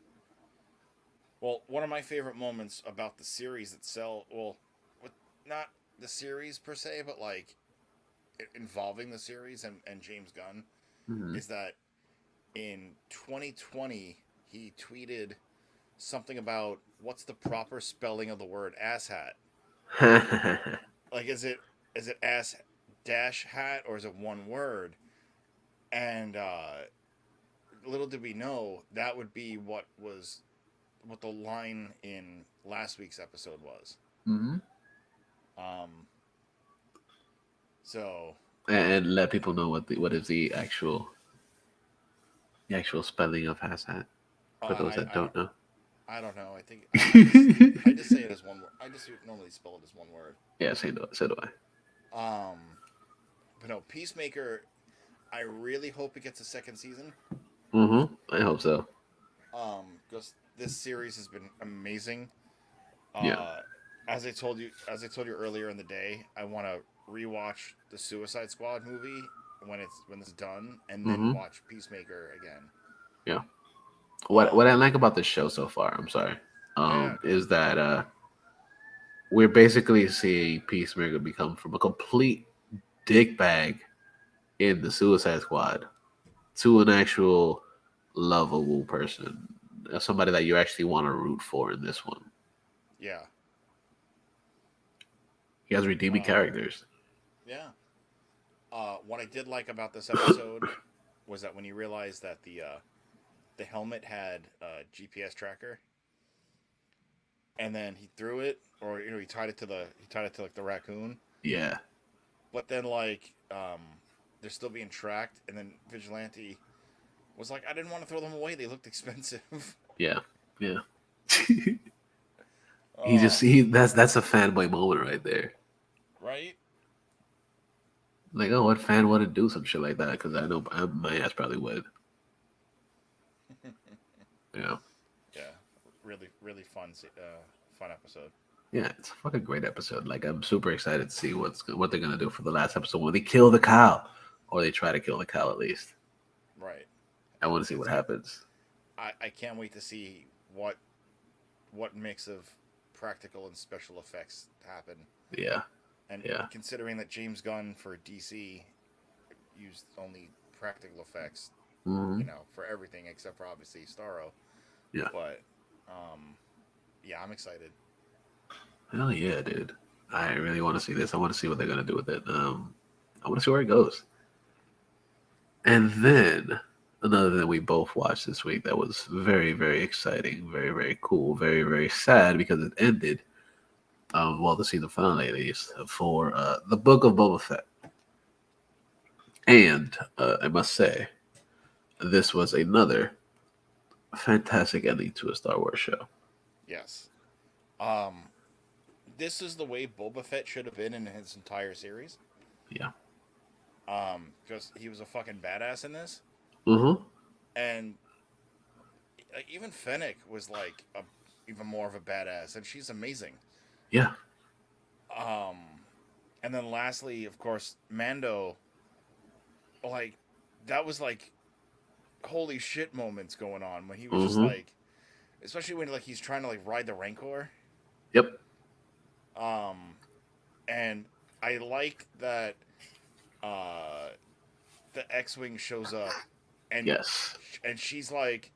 well, one of my favorite moments about the series itself, well, not the series per se, but like involving the series and James Gunn, Hmm. is that in 2020 he tweeted something about what's the proper spelling of the word asshat. Like, is it ass dash hat or is it one word? And little did we know that would be what the line in last week's episode was. hmm Um, so And let people know what is the actual spelling of Hassat for those that I don't know. I don't know. I think I just say it as one word. I just normally spell it as one word. Yeah, so do I. Um, but no, Peacemaker. I really hope it gets a second season. I hope so. Because this series has been amazing. Yeah. Uh, as I told you earlier in the day, I want to rewatch the Suicide Squad movie when it's done, and then hmm watch Peacemaker again. Yeah. What Um, I like about this show so far, I'm sorry, yeah, go ahead. is that we're basically seeing Peacemaker become from a complete dickbag in the Suicide Squad to an actual lovable person, somebody that you actually want to root for in this one. Yeah. He has redeeming Um, characters. yeah. What I did like about this episode was that when you realized that the helmet had a GPS tracker, and then he threw it, or he tied it to like the raccoon, Yeah, but then like they're still being tracked, and then Vigilante was like, I didn't want to throw them away; they looked expensive. yeah, yeah. Oh, That's a fanboy moment right there. right? Like, oh, what fan would do some shit like that? Because I know my ass probably would. Yeah, Yeah, really, really fun episode. yeah. It's a fucking great episode. Like, I'm super excited to see what they're gonna do for the last episode when they kill the cow, or they try to kill the cow at least. Right. I want to see what It's happens. I can't wait to see what mix of practical and special effects happen. Yeah, And yeah. considering that James Gunn for DC used only practical effects, hmm for everything except for obviously Starro. Yeah. But yeah, I'm excited. Hell yeah, dude. I really want to see this. I want to see what they're gonna do with it. I want to see where it goes. And then another thing we both watched this week that was very, very exciting, very, very cool, very, very sad because it ended. Well, the season finale at least for the Book of Boba Fett. And I must say, this was another fantastic ending to a Star Wars show. Yes. Um, this is the way Boba Fett should have been in his entire series. Yeah. Because he was a fucking badass in this, Mm-hmm. and like even Fennec was like even more of a badass, and she's amazing. Yeah. Um, and then lastly, of course, Mando. Like that was like holy shit moments going on when he was just Mm-hmm. like, especially when like he's trying to like ride the Rancor. Yep. Um, and I like that uh the X-wing shows up, and Yes. she's like,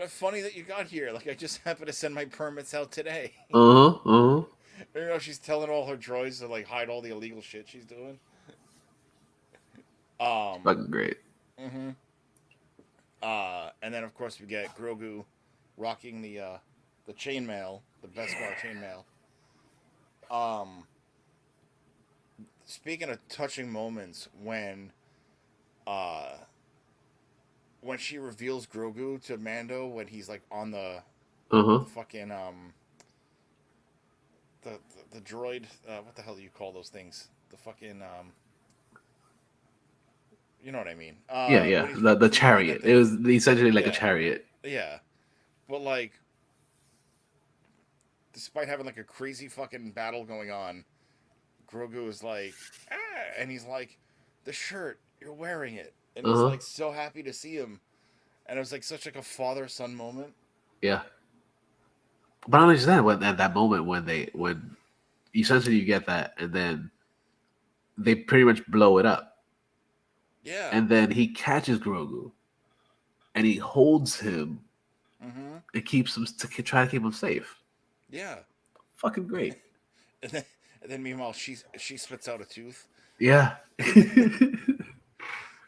funny that you got here. Like I just happened to send my permits out today. Uh-huh. Uh-huh. She's telling all her droids to like hide all the illegal shit she's doing. Um, Fucking great. hmm and then of course we get Grogu rocking the chainmail, the Beskar chainmail. Um, speaking of touching moments, uh when she reveals Grogu to Mando when he's like on Uh-huh. the fucking the droid, what the hell do you call those things? The fucking you know what I mean? Yeah, yeah. When he's The pointing at chariot. It was essentially like a yeah, chariot. yeah. But like despite having like a crazy fucking battle going on, Grogu is like, ah, and he's like, the shirt, you're wearing it, and he's Uh-huh. like so happy to see him, and it was like such like a father son moment. Yeah. But I understand when at that moment when essentially you get that and then they pretty much blow it up. Yeah, And then he catches Grogu and he holds him Mm-hmm. It keeps him to try to keep him safe. Yeah. Fucking great. And then, meanwhile, she spits out a tooth. Yeah.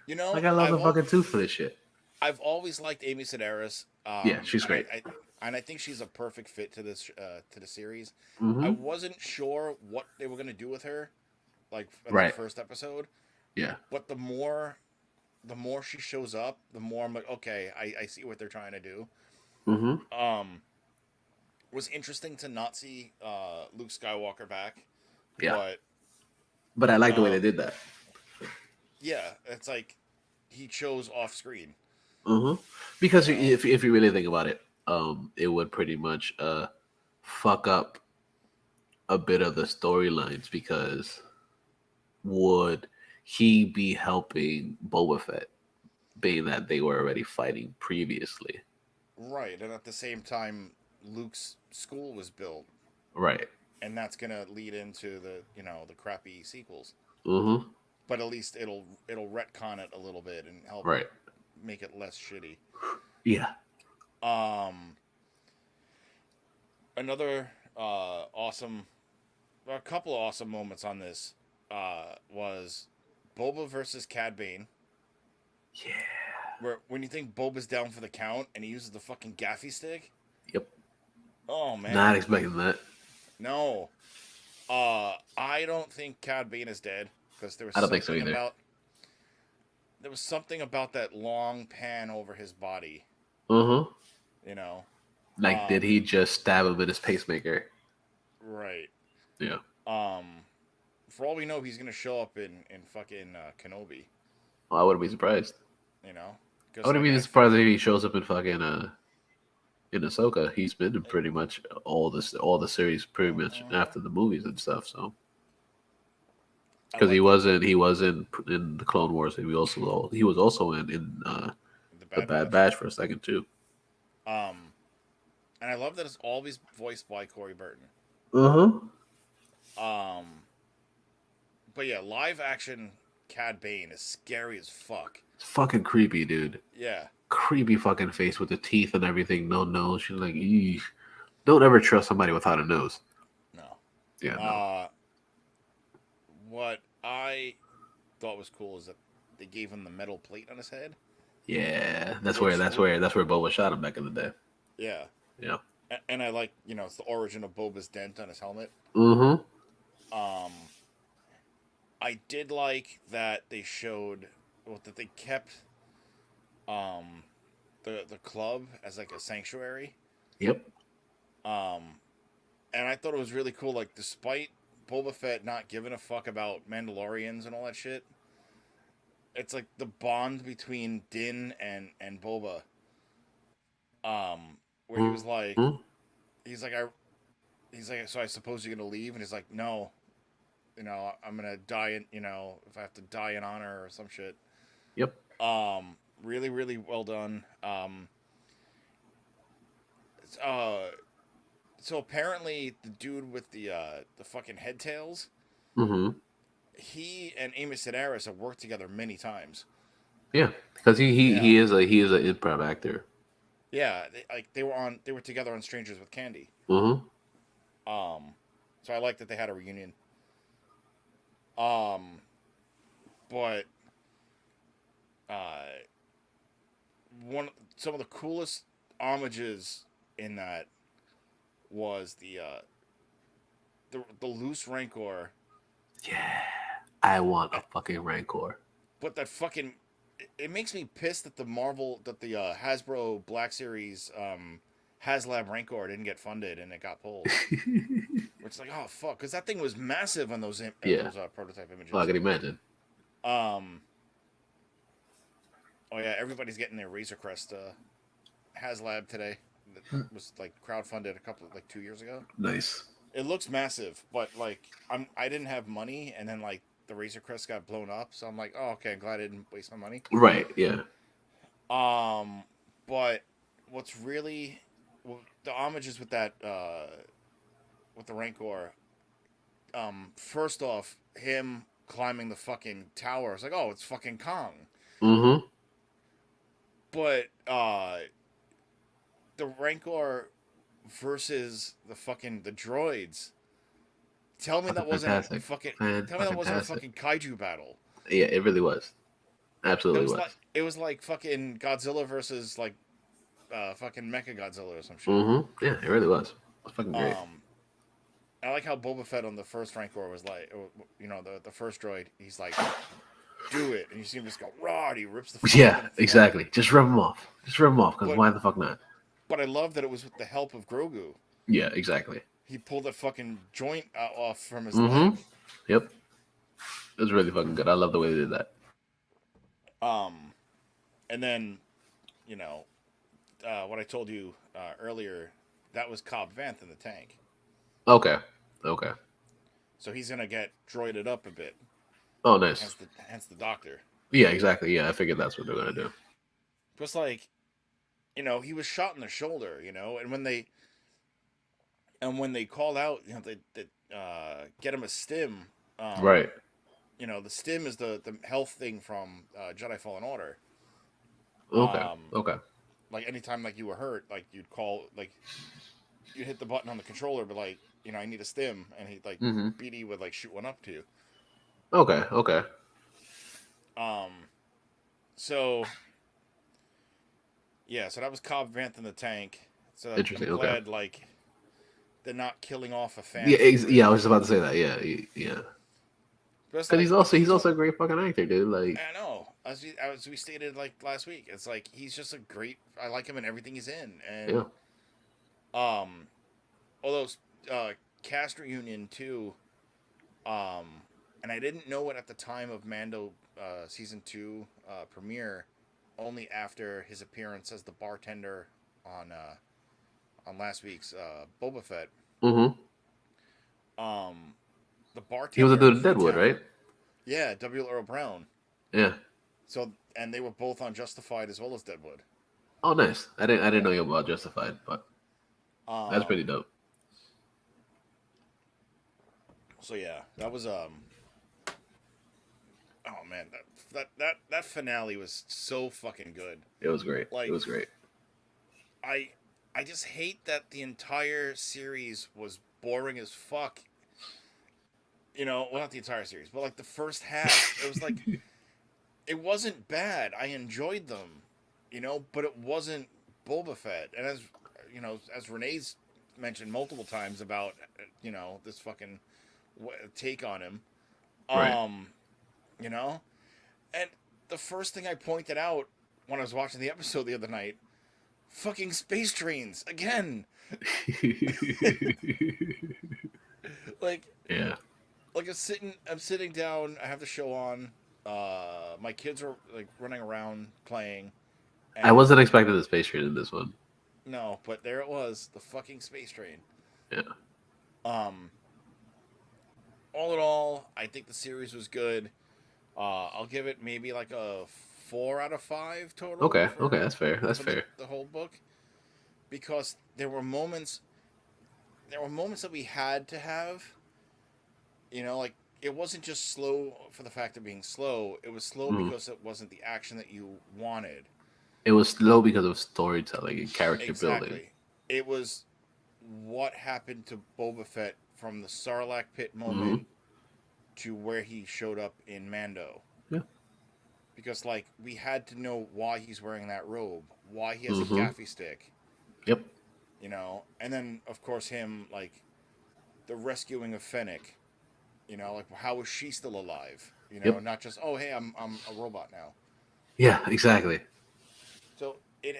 You know, Like I love the fucking tooth for this shit. I've always liked Amy Sedaris. Yeah, she's and great. I think she's a perfect fit to this to the series. I Mm-hmm. wasn't sure what they were gonna do with her, like in that Right. first episode. Yeah. But the more she shows up, the more I'm like, okay, I see what they're trying to do. Mm-hmm. Um, it was interesting to not see Luke Skywalker back, Yeah. but But I like the way they um, did that. yeah, it's like he chose off screen. Mm-hmm. Because You know, if you really think about it, it would pretty much fuck up a bit of the storylines because would he be helping Boba Fett, being that they were already fighting previously? right? And at the same time, Luke's school was built, Right. and that's gonna lead into the the crappy sequels. Mm-hmm. But at least it'll retcon it a little bit and help Right. make it less shitty. Yeah. Um, another awesome, a couple of awesome moments on this was Boba versus Cad Bane. Yeah. Where when you think Boba's down for the count and he uses the fucking gaffy stick. Yep. Oh Not man, expecting that. no. I don't think Cad Bane is dead because I don't think so either. there was something about that long pan over his body. Mm-hmm. You know. Like, did Um. he just stab him in his pacemaker? Right. Yeah. Um. For all we know, he's gonna show up in fucking Kenobi. Well, I wouldn't be surprised. You know. I Because wouldn't like be I surprised if he shows up in fucking in Ahsoka. He's been in pretty much all the series pretty much after the movies and stuff. So I because like that he was in the Clone Wars. He was also in the the Bad Bad Batch. Batch for a second too. Um. And I love that it's always voiced by Corey Burton. Uh huh. Um. But yeah, live action Cad Bane is scary as fuck. It's fucking creepy, dude. Yeah. Creepy fucking face with the teeth and everything. No nose. She's like, eesh. Don't ever trust somebody without a nose. No. Yeah, no. What I thought was cool is that they gave him the metal plate on his head. Yeah, Which that's where Boba shot him back in the day. yeah. Yeah. And I like, it's the origin of Boba's dent on his helmet. Mm-hmm. Um I did like that they showed that they kept um the club as like a sanctuary. Yep. Um and I thought it was really cool, like despite Boba Fett not giving a fuck about Mandalorians and all that shit, it's like the bond between Din and Boba. Where he was like, Mm-hmm. he's like, so I suppose you're gonna leave, and he's like, no, I'm gonna die in, if I have to die in honor or some shit. Yep. Really, really well done. Uh, so apparently the dude with the fucking head tails, Mm-hmm. he and Amy Sedaris have worked together many times. Yeah, because Yeah, he is an improv actor. yeah. They were together on Strangers with Candy. Mm-hmm. Um, so I like that they had a reunion. Um, but uh, one some of the coolest homages in that was the loose Rancor. Yeah, I want a fucking Rancor. But that fucking it makes me pissed that the Hasbro Black Series HasLab Rancor didn't get funded and it got pulled. It's like, oh fuck, because that thing was massive on those Yeah, prototype images. well, I can imagine. Um. Oh yeah, everybody's getting their Razor Crest HasLab today. That was like crowdfunded a couple like 2 years ago. Nice. It looks massive, but like I didn't have money, and then like the Razor Crest got blown up, so I'm like, oh okay, I'm glad I didn't waste my money. Right. Yeah. But what's really the homages with that with the Rancor. First off, him climbing the fucking tower. It's like, oh, it's fucking Kong. Mm-hmm. But the Rancor versus the droids. Tell me Fucking that wasn't a fantastic. fucking. Tell me that Fucking wasn't a fantastic. fucking kaiju battle. Yeah, it really was. That Absolutely was was. like it was like fucking Godzilla versus like fucking Mecha Godzilla or some shit. Mm-hmm. Yeah, it really was. It was fucking great. Um, I like how Boba Fett on the first Rancor was like, the first droid. He's like, do it, and you see him just go raw. And he rips the Yeah, fucking thing off. exactly. Just rub them off. Just rub them off, because But why the fuck not? but I love that it was with the help of Grogu. Yeah, exactly. He pulled that fucking joint off from his Mm-hmm. leg. Yep. It was really fucking good. I love the way they did that. And then, you know, what I told you earlier, that was Cobb Vanth in the tank. Okay. Okay. So he's gonna get droided up a bit. Oh, nice. Hence the doctor. Yeah, exactly. Yeah, I figured that's what they're gonna do. Just like, he was shot in the shoulder, and when they called out, they get him a stim. Right. The stim is the health thing from Jedi Fallen Order. Okay. Okay. Like anytime like you were hurt, like you'd call, like you'd hit the button on the controller, but like I need a stim, and he like Mm-hmm. BD would like shoot one up to you. Okay. Okay. So yeah, so that was Cobb Vanth in the tank. So Interesting. I'm Okay. glad like they're not killing off a fan. Yeah. Yeah. I was just about to say that. Yeah. Yeah. Because Because he's also a great fucking actor, dude. Like. I know, as we stated like last week, it's like he's just a great. I like him in everything he's in, and Yeah. although cast reunion too, and I didn't know it at the time of Mando season 2 premiere, only after his appearance as the bartender on last week's Boba Fett. Mm-hmm. The bartender. He was a dude in Deadwood, right? Yeah, W. Earl Brown. Yeah. So, and they were both on Justified as well as Deadwood. Oh, nice. I didn't know you about Justified, but that's pretty dope. So yeah, that was oh man, that finale was so fucking good. It was great. Like, it was great. I just hate that the entire series was boring as fuck. Well, not the entire series, but like the first half, it was like it wasn't bad. I enjoyed them, but it wasn't Boba Fett. And as Renee's mentioned multiple times about this fucking take on him, Right. and the first thing I pointed out when I was watching the episode the other night, fucking space trains again. Like, yeah. like I'm sitting down. I have the show on. My kids are like running around playing. I wasn't expecting the space train in this one. No, but there it was, the fucking space train. Yeah. All in all, I think the series was good. I'll give it maybe like a 4 out of 5 total. Okay. Okay, that's fair. That's fair. The whole book, because there were moments that we had to have. Like it wasn't just slow for the fact of being slow. It was slow because it wasn't the action that you wanted. It was slow because of storytelling and character building. It was what happened to Boba Fett from the Sarlacc pit moment to where he showed up in Mando. Yeah. Because like we had to know why he's wearing that robe, why he has a gaffy stick. Yep. And then of course him like the rescuing of Fennec. Like how is she still alive? Not just hey, I'm a robot now. Yeah, exactly. So it's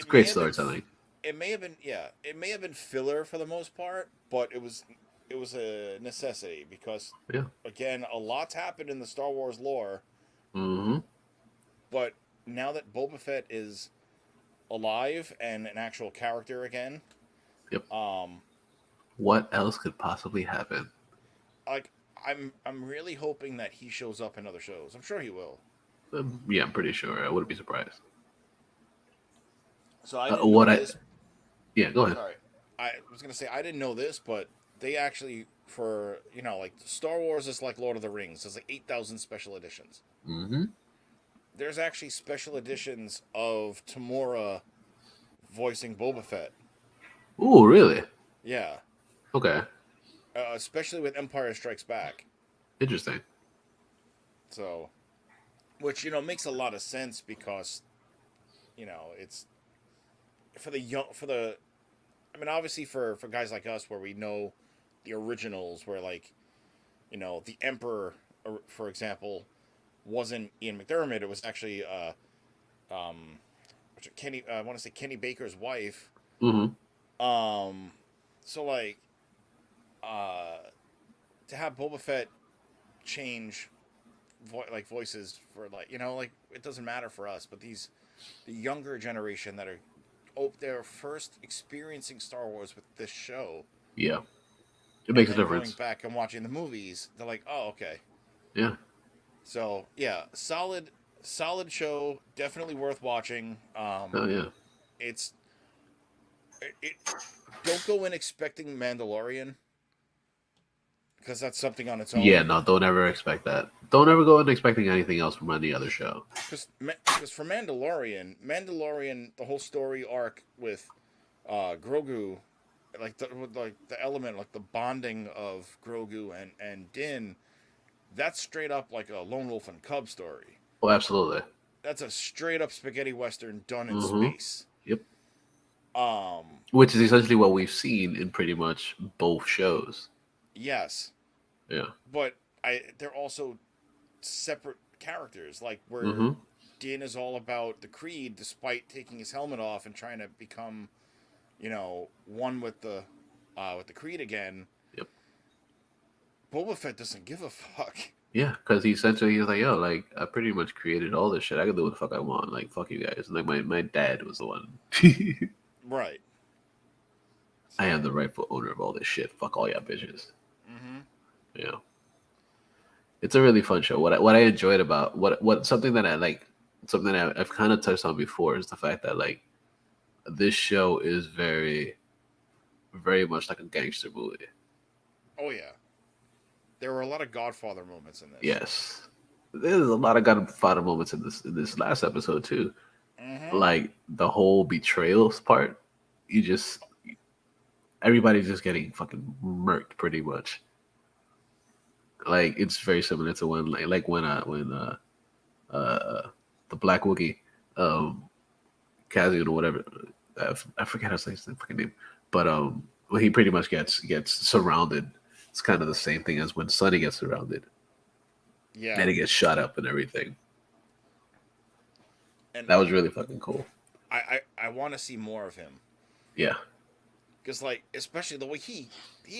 great storytelling. It may have been filler for the most part, but it was a necessity because again, a lot's happened in the Star Wars lore. But now that Boba Fett is alive and an actual character again, what else could possibly happen? Like I'm really hoping that he shows up in other shows. I'm sure he will. Yeah, I'm pretty sure. I wouldn't be surprised. So I didn't know this. Yeah, go ahead. Sorry, I was gonna say I didn't know this, but they actually for like Star Wars is like Lord of the Rings. There's like 8,000 special editions. there's actually special editions of Tamora voicing Boba Fett. Ooh, really? Yeah, Okay, especially with Empire Strikes Back. interesting. So, which makes a lot of sense because it's for the young for the. I mean, obviously for guys like us where we know the originals, where like the Emperor, for example, wasn't Ian McDermott. It was actually um, Kenny. I want to say Kenny Baker's wife. Mm-hmm. Um, so like uh, to have Boba Fett change like voices for like like it doesn't matter for us, but the younger generation that are they're first experiencing Star Wars with this show, Yeah, it and makes a then going difference. back and watching the movies, they're like, oh okay. Yeah. So yeah, solid show, definitely worth watching. Oh yeah. It's it don't go in expecting Mandalorian because that's something on its Yeah. own. No, don't ever expect that. Don't ever go in expecting anything else from any other show. Because for Mandalorian, the whole story arc with Grogu, like the element, like the bonding of Grogu and Din, that's straight up like a lone wolf and cub story. Oh, absolutely. That's a straight up spaghetti western done in Mm-hmm. space. Yep. Um, Which is essentially what we've seen in pretty much both shows. yes, Yeah. but they're also separate characters. Like where Mm-hmm. Din is all about the Creed, despite taking his helmet off and trying to become, one with the Creed again. Yep. Boba Fett doesn't give a fuck. Yeah, because he's like, yo, like I pretty much created all this shit. I can do what the fuck I want. Like fuck you guys. And like my dad was the one. Right. I am So. the rightful owner of all this shit. Fuck all y'all bitches. Mm-hmm. Yeah. It's a really fun show. What I enjoyed about what something that I like, something that I've kind of touched on before is the fact that like this show is very much like a gangster movie. Oh yeah. There were a lot of Godfather moments in this. Yes, there's a lot of Godfather moments in this last episode too. Mm-hmm. Like the whole betrayals part, you just everybody's just getting fucking murked pretty much. Like it's very similar to like when uh the Black Wookie um Kazu or whatever. I forget his fucking name, but when he pretty much gets surrounded, it's kind of the same thing as when Sonny gets surrounded Yeah. and he gets shot up and everything. And That was really fucking cool. I want to see more of him. Yeah, Because like, especially the way he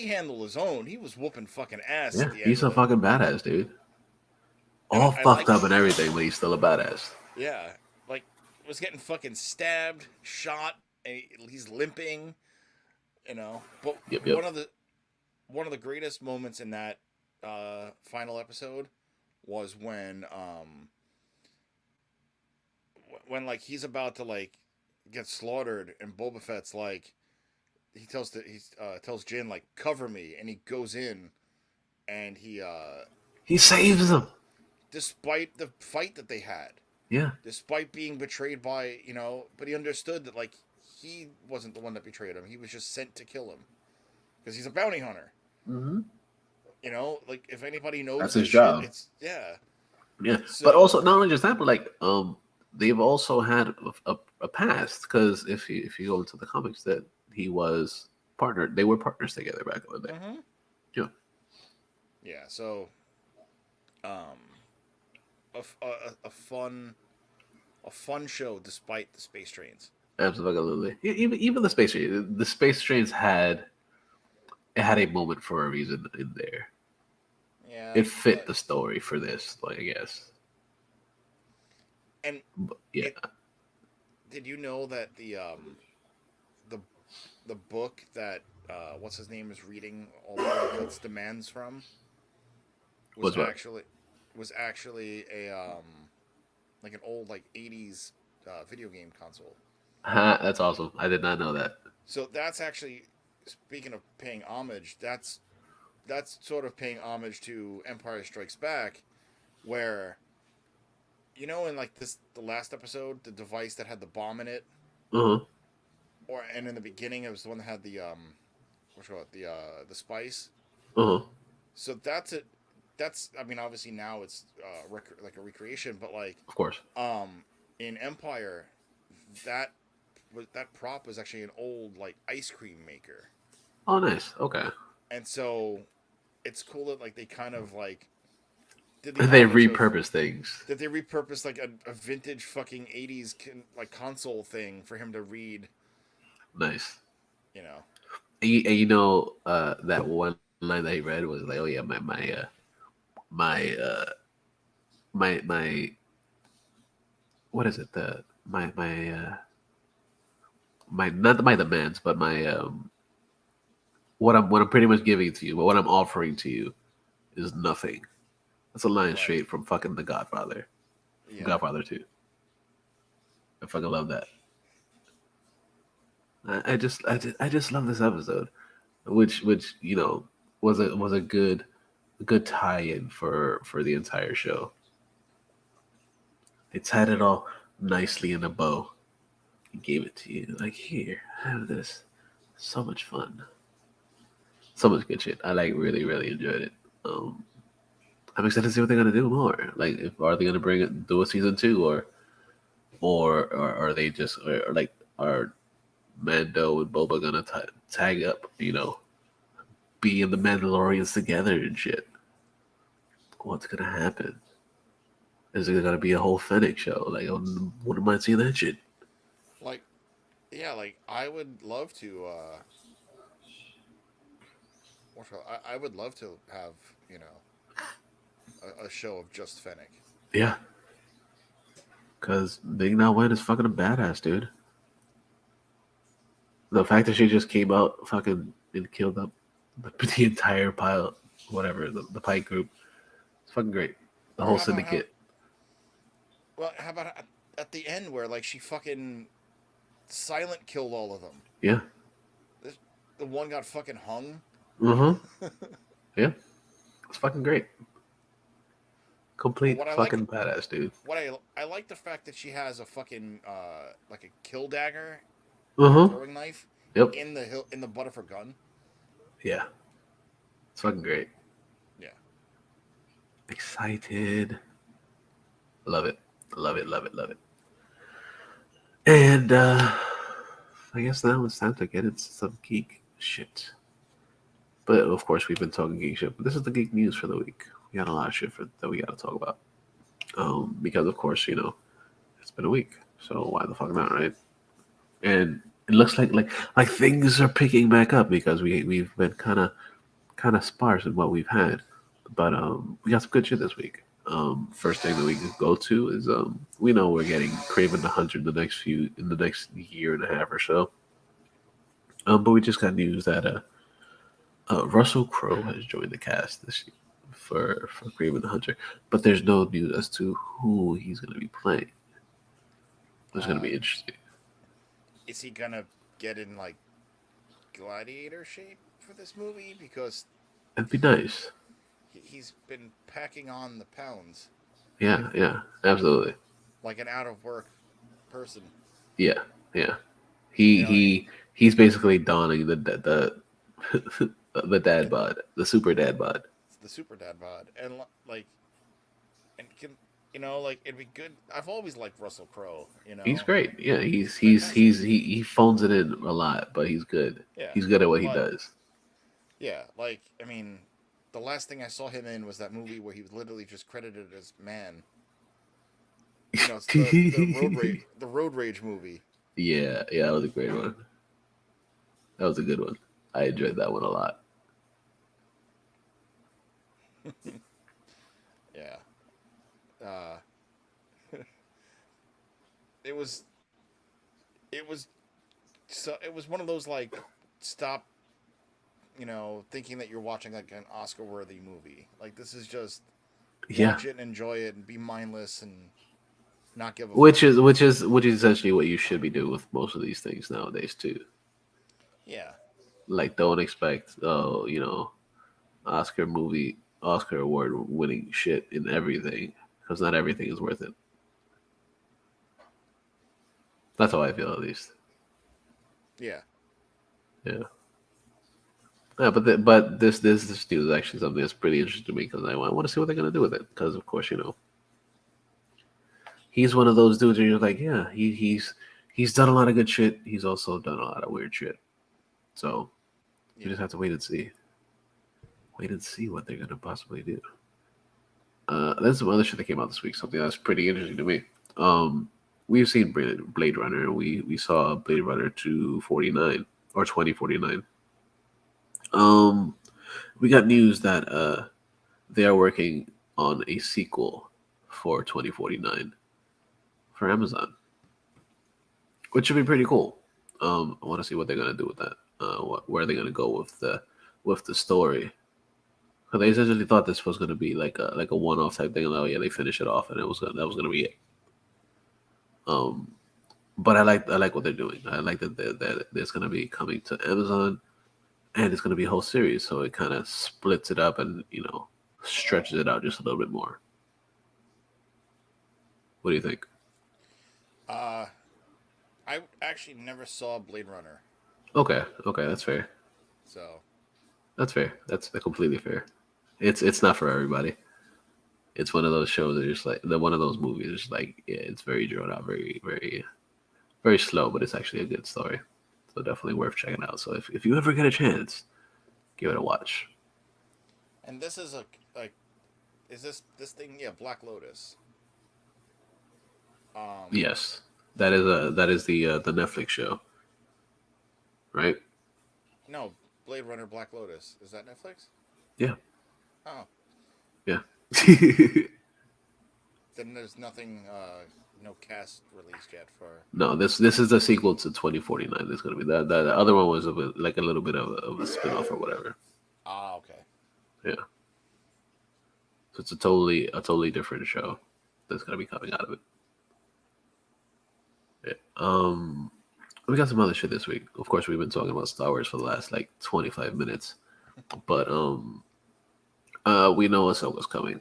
handled his own, he was whooping fucking ass yeah, at the end he's of a it. fucking badass, dude. And All I fucked like, up and everything, but he's still a badass. yeah, like was getting fucking stabbed, shot, and he's limping. But Yep, yep. one of the greatest moments in that final episode was when like he's about to like get slaughtered and Boba Fett's like tells Jin like cover me, and he goes in and He saves him. despite the fight that they had, Yeah. despite being betrayed by but he understood that like he wasn't the one that betrayed him, he was just sent to kill him because he's a bounty hunter. Mm-hmm. Like if anybody knows That's this his shit, job. it's yeah. Yeah, but So also not only just that, but like they've also had a past because if you go into the comics, that he was partnered. They were partners together back in the day. mhm. Yeah, Yeah, so um a fun show despite the space trains. absolutely. Even the space trains had it had a moment for a reason in there. Yeah, It fit but the story for this, like I guess. and But, yeah. it did you know that the the book that what's his name is reading all Boba Fett's demands from was Was what? actually was actually a like an old like 80s video game console. That's awesome. I did not know that. So that's actually, speaking of paying homage, that's sort of paying homage to Empire Strikes Back, where you know, in like the last episode, the device that had the bomb in it, Uh huh. and in the beginning it was the one that had the what's it called, the spice. Uh huh. So that's it. That's, I mean, obviously now it's like a recreation, but like Of course. um in Empire, that that prop was actually an old like ice cream maker, Oh, nice. Okay. and so it's cool that like they kind of like did the They homage of repurpose things. that they repurposed like a vintage fucking 80s like console thing for him to read, Nice. you know. And you know, that one line that he read was like, "Oh yeah, my my what is it? The my not my demands, but my what I'm pretty much giving to you, but what I'm offering to you is nothing." That's a line Right. straight from fucking The Godfather, from Yeah. Godfather 2. I fucking love that. I just love this episode, which you know was a good tie-in for the entire show. They tied it all nicely in a bow. He gave it to you like, here, have this. So much fun, so much good shit. I like really enjoyed it. Um, I'm excited to see what they're gonna do more. Like, if are they gonna bring it do a season two, or are they just or like are Mando and Boba gonna tag up? You know, be in the Mandalorians together and shit. What's gonna happen? Is it gonna be a whole Fennec show? Like, I wouldn't mind seeing that shit. Like, yeah, like I would love to I would love to have, you know, a show of just Fennec. Yeah, because Big Now Wen is fucking a badass, dude. The fact that she just came out fucking and killed up the entire pile, whatever, the Pike group, it's fucking great. The Or whole how syndicate. well, how about at the end where like she fucking silent killed all of them. Yeah. This, the one got fucking hung. Uh huh. Yeah. It's fucking great. But Complete fucking badass, dude. what I like the fact that she has a fucking like a kill dagger, Uh huh. throwing knife Yep. in the butt of her gun. Yeah. It's fucking great. Yeah. Excited. Love it. Love it. Love it. Love it. And I guess now it's time to get into some geek shit. But of course, we've been talking geek shit. But this is the geek news for the week. We got a lot of shit that we got to talk about. Because of course, you know, it's been a week, so why the fuck not, right? And it looks like things are picking back up because we've been kind of sparse in what we've had, but we got some good shit this week. First thing that we can go to is we know we're getting Craven the Hunter in the next year and a half or so. But we just got news that Russell Crowe has joined the cast this year for Craven the Hunter, but there's no news as to who he's going to be playing. It's going to be interesting. Is he gonna get in like gladiator shape for this movie? Because It'd be nice. he's been packing on the pounds Yeah, yeah, absolutely. like an out of work person. Yeah, yeah. You know, He's basically donning the dad bod, the super dad bod. the super dad bod, and like, and can, you know, like it'd be good. I've always liked Russell Crowe. You He's know, great. Yeah, fantastic. he phones it in a lot, but he's good. Yeah, He's good at what he but does. yeah, like I mean, the last thing I saw him in was that movie where he was literally just credited as man. You know, it's the road rage movie. Yeah, yeah, that was a great one. That was a good one. I enjoyed that one a lot. Yeah, uh, it was it was so it was one of those like stop, you know, thinking that you're watching like an Oscar worthy movie. Like this is just Yeah, watch it and enjoy it and be mindless and not give a which fuck. is which is which is essentially what you should be doing with most of these things nowadays too. Yeah, Like, don't expect you know, Oscar award winning shit in everything because not everything is worth it. That's how I feel, at least. Yeah. Yeah. Yeah, but this dude is actually something that's pretty interesting to me because I want to see what they're gonna do with it. Because of course, he's one of those dudes where you're like, yeah, he's done a lot of good shit. He's also done a lot of weird shit. So we Yeah. just have to wait and see what they're gonna possibly do. There's some other shit that came out this week. Something that's pretty interesting to me. Um, we've seen Blade Runner. We saw Blade Runner 249 or 2049. Um, we got news that they are working on a sequel for 2049 for Amazon, which should be pretty cool. I want to see what they're gonna do with that. Where they're gonna go with the story. Because they essentially thought this was gonna be like a one off type thing. And, oh yeah, they finish it off, and that was gonna be it. Um, but I like what they're doing. I like that it's gonna be coming to Amazon, and it's gonna be a whole series. So it kind of splits it up and stretches it out just a little bit more. What do you think? Uh, I actually never saw Blade Runner, Okay, that's fair. so That's fair. That's completely fair. It's not for everybody. It's one of those shows that just like the one of those movies. It's like yeah, it's very drawn out, very slow, but it's actually a good story. So definitely worth checking out. So if you ever get a chance, give it a watch. and this is a like is this thing, yeah, Black Lotus. Um, Yes, that is the Netflix show, right? no, Blade Runner Black Lotus. Is that Netflix? Yeah, Oh, yeah. then there's nothing, no cast released yet for. No, this is the sequel to 2049. There's gonna be that. The other one was like a little bit of a spin off or whatever. Ah, okay. Yeah, so it's a totally different show that's gonna be coming out of it. Yeah. We got some other shit this week. Of course, we've been talking about Star Wars for the last like 25 minutes, but we know Ahsoka's coming,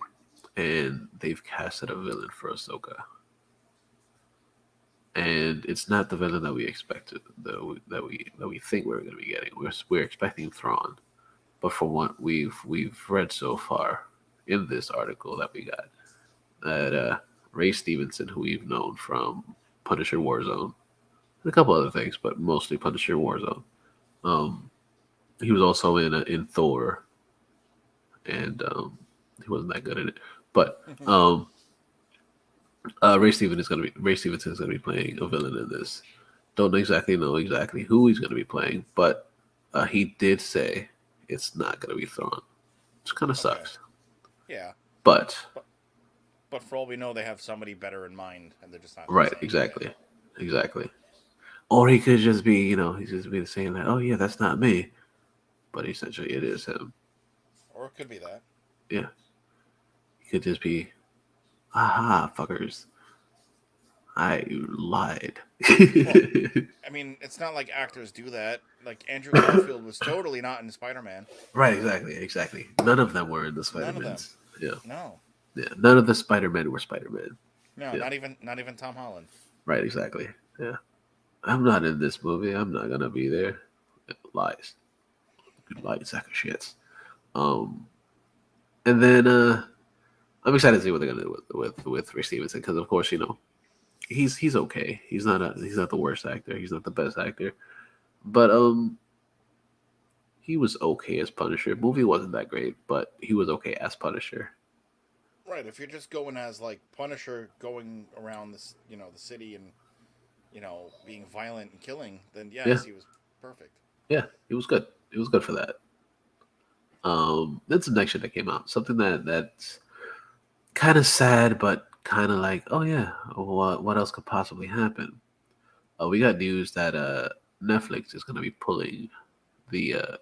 and they've casted a villain for Ahsoka, and it's not the villain that we expected, that we think we're going to be getting. We're expecting Thrawn, but from what we've read so far in this article that we got, that Ray Stevenson, who we've known from Punisher Warzone, and a couple other things, but mostly Punisher Warzone. Um, he was also in Thor, and he wasn't that good in it. But Ray Stevenson is gonna be playing a villain in this. Don't exactly know exactly who he's gonna be playing, but he did say it's not gonna be Thrawn, which kind of Okay. sucks. Yeah, But but but for all we know, they have somebody better in mind, and they're just not right, saying it yet. exactly. Or he could just be, he's just be saying that, oh yeah, that's not me, but essentially it is him. Or it could be that. Yeah, he could just be, aha, fuckers, I lied. Well, I mean, it's not like actors do that. Like Andrew Garfield was totally not in Spider Man. Right, exactly. None of them were in the Spider None of them. Mans. Yeah, No, yeah. None of the Spider Men were Spider Man. no, Yeah, not even Tom Holland. right, exactly. Yeah, I'm not in this movie. I'm not gonna be there. Lies, good lies, sack of shits. Um, and then I'm excited to see what they're gonna do with Ray Stevenson because of course he's okay. He's not the worst actor. He's not the best actor, but he was okay as Punisher. Movie wasn't that great, but he was okay as Punisher. Right. If you're just going as like Punisher, going around this, the city and being violent and killing, then Yeah, yes, he was perfect. yeah, he was good. He was good for that. That's the next shit that came out. Something that's kind of sad, but kind of like, oh yeah, what else could possibly happen? We got news that Netflix is gonna be pulling the uh,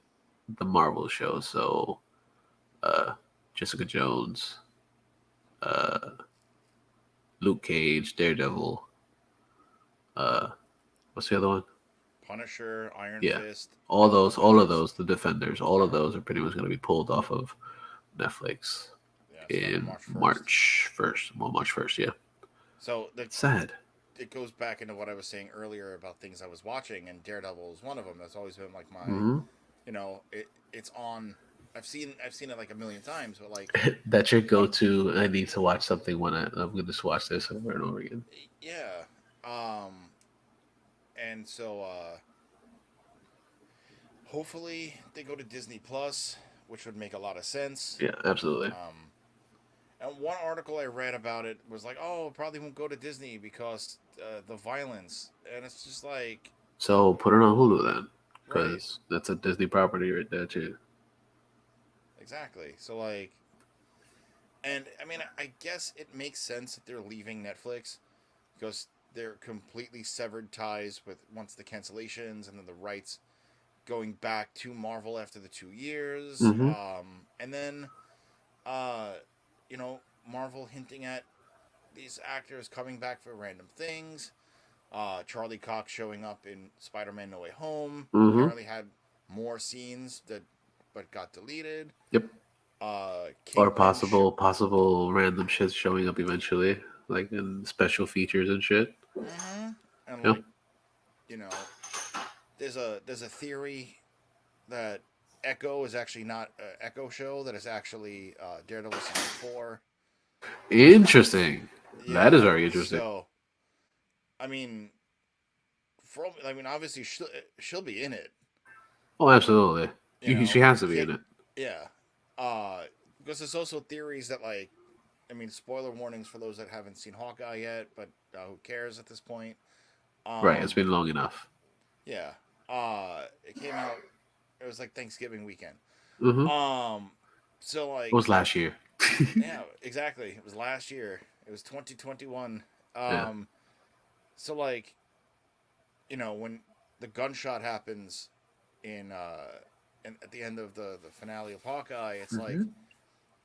the Marvel show. So uh, Jessica Jones, uh, Luke Cage, Daredevil. Uh, what's the other one? Punisher, Iron Yeah, Fist, and the all of Defenders. those, the Defenders, all of those are pretty much gonna be pulled off of Netflix Yeah, starting in March 1st. March 1st. Well, March 1st, yeah. So the Sad. it goes back into what I was saying earlier about things I was watching, and Daredevil is one of them. That's always been like my, Mm-hmm. it's on. I've seen it like a million times, but like That's your when go-to. I need to watch something when I'm going to just watch this over and over again. yeah, and so hopefully they go to Disney Plus, which would make a lot of sense. Yeah, absolutely. Um, and one article I read about it was like, oh, probably won't go to Disney because the violence, and it's just like, So put it on Hulu then, right, because that's a Disney property right there too. exactly. So like, and I mean, I guess it makes sense that they're leaving Netflix because they're completely severed ties with once the cancellations and then the rights going back to Marvel after the 2 years, Mm-hmm. and then uh, Marvel hinting at these actors coming back for random things. Charlie Cox showing up in Spider-Man: No Way Home Mm-hmm. apparently had more scenes that but got deleted. Yep. Or Kingpin, possible random shit showing up eventually, like in special features and shit. and Yeah. like you know, there's a theory that Echo is actually not an Echo show. That is actually Daredevil season 4. Interesting. That is Yeah. very interesting. So I mean, obviously she'll be in it. Oh, absolutely. She has to be Can't. in it. Yeah. Uh, because there's also theories that like, I mean, spoiler warnings for those that haven't seen Hawkeye yet, but who cares at this point? Right. It's Um, been long enough. yeah. It came out. It was like Thanksgiving weekend. Mm-hmm. Um, so It like, was last year. yeah, exactly. It was last year. It was 2021. Yeah. So like, when the gunshot happens in at the end of the finale of Hawkeye, it's like, Mm-hmm.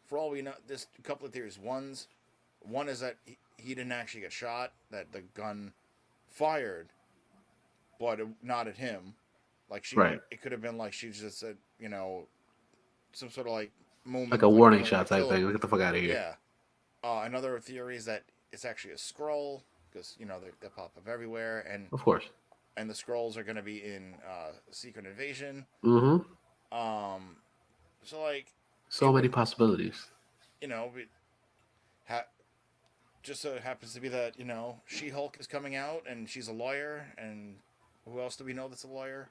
for all we know, there's a couple of theories. One is that he didn't actually get shot; that the gun fired, but not at him. Like Right. it could have been like she just said, some sort of like Like moment a of like, I warning don't want shot to type kill thing. him. Get the fuck out of here. Yeah. Another theory is that it's actually a scroll because they pop up everywhere, Of course. and the scrolls are going to be in Secret Invasion. Mm-hmm. Um, so like So it many would, possibilities. it ha- just so happens to be that She Hulk is coming out and she's a lawyer, and who else do we know that's a lawyer?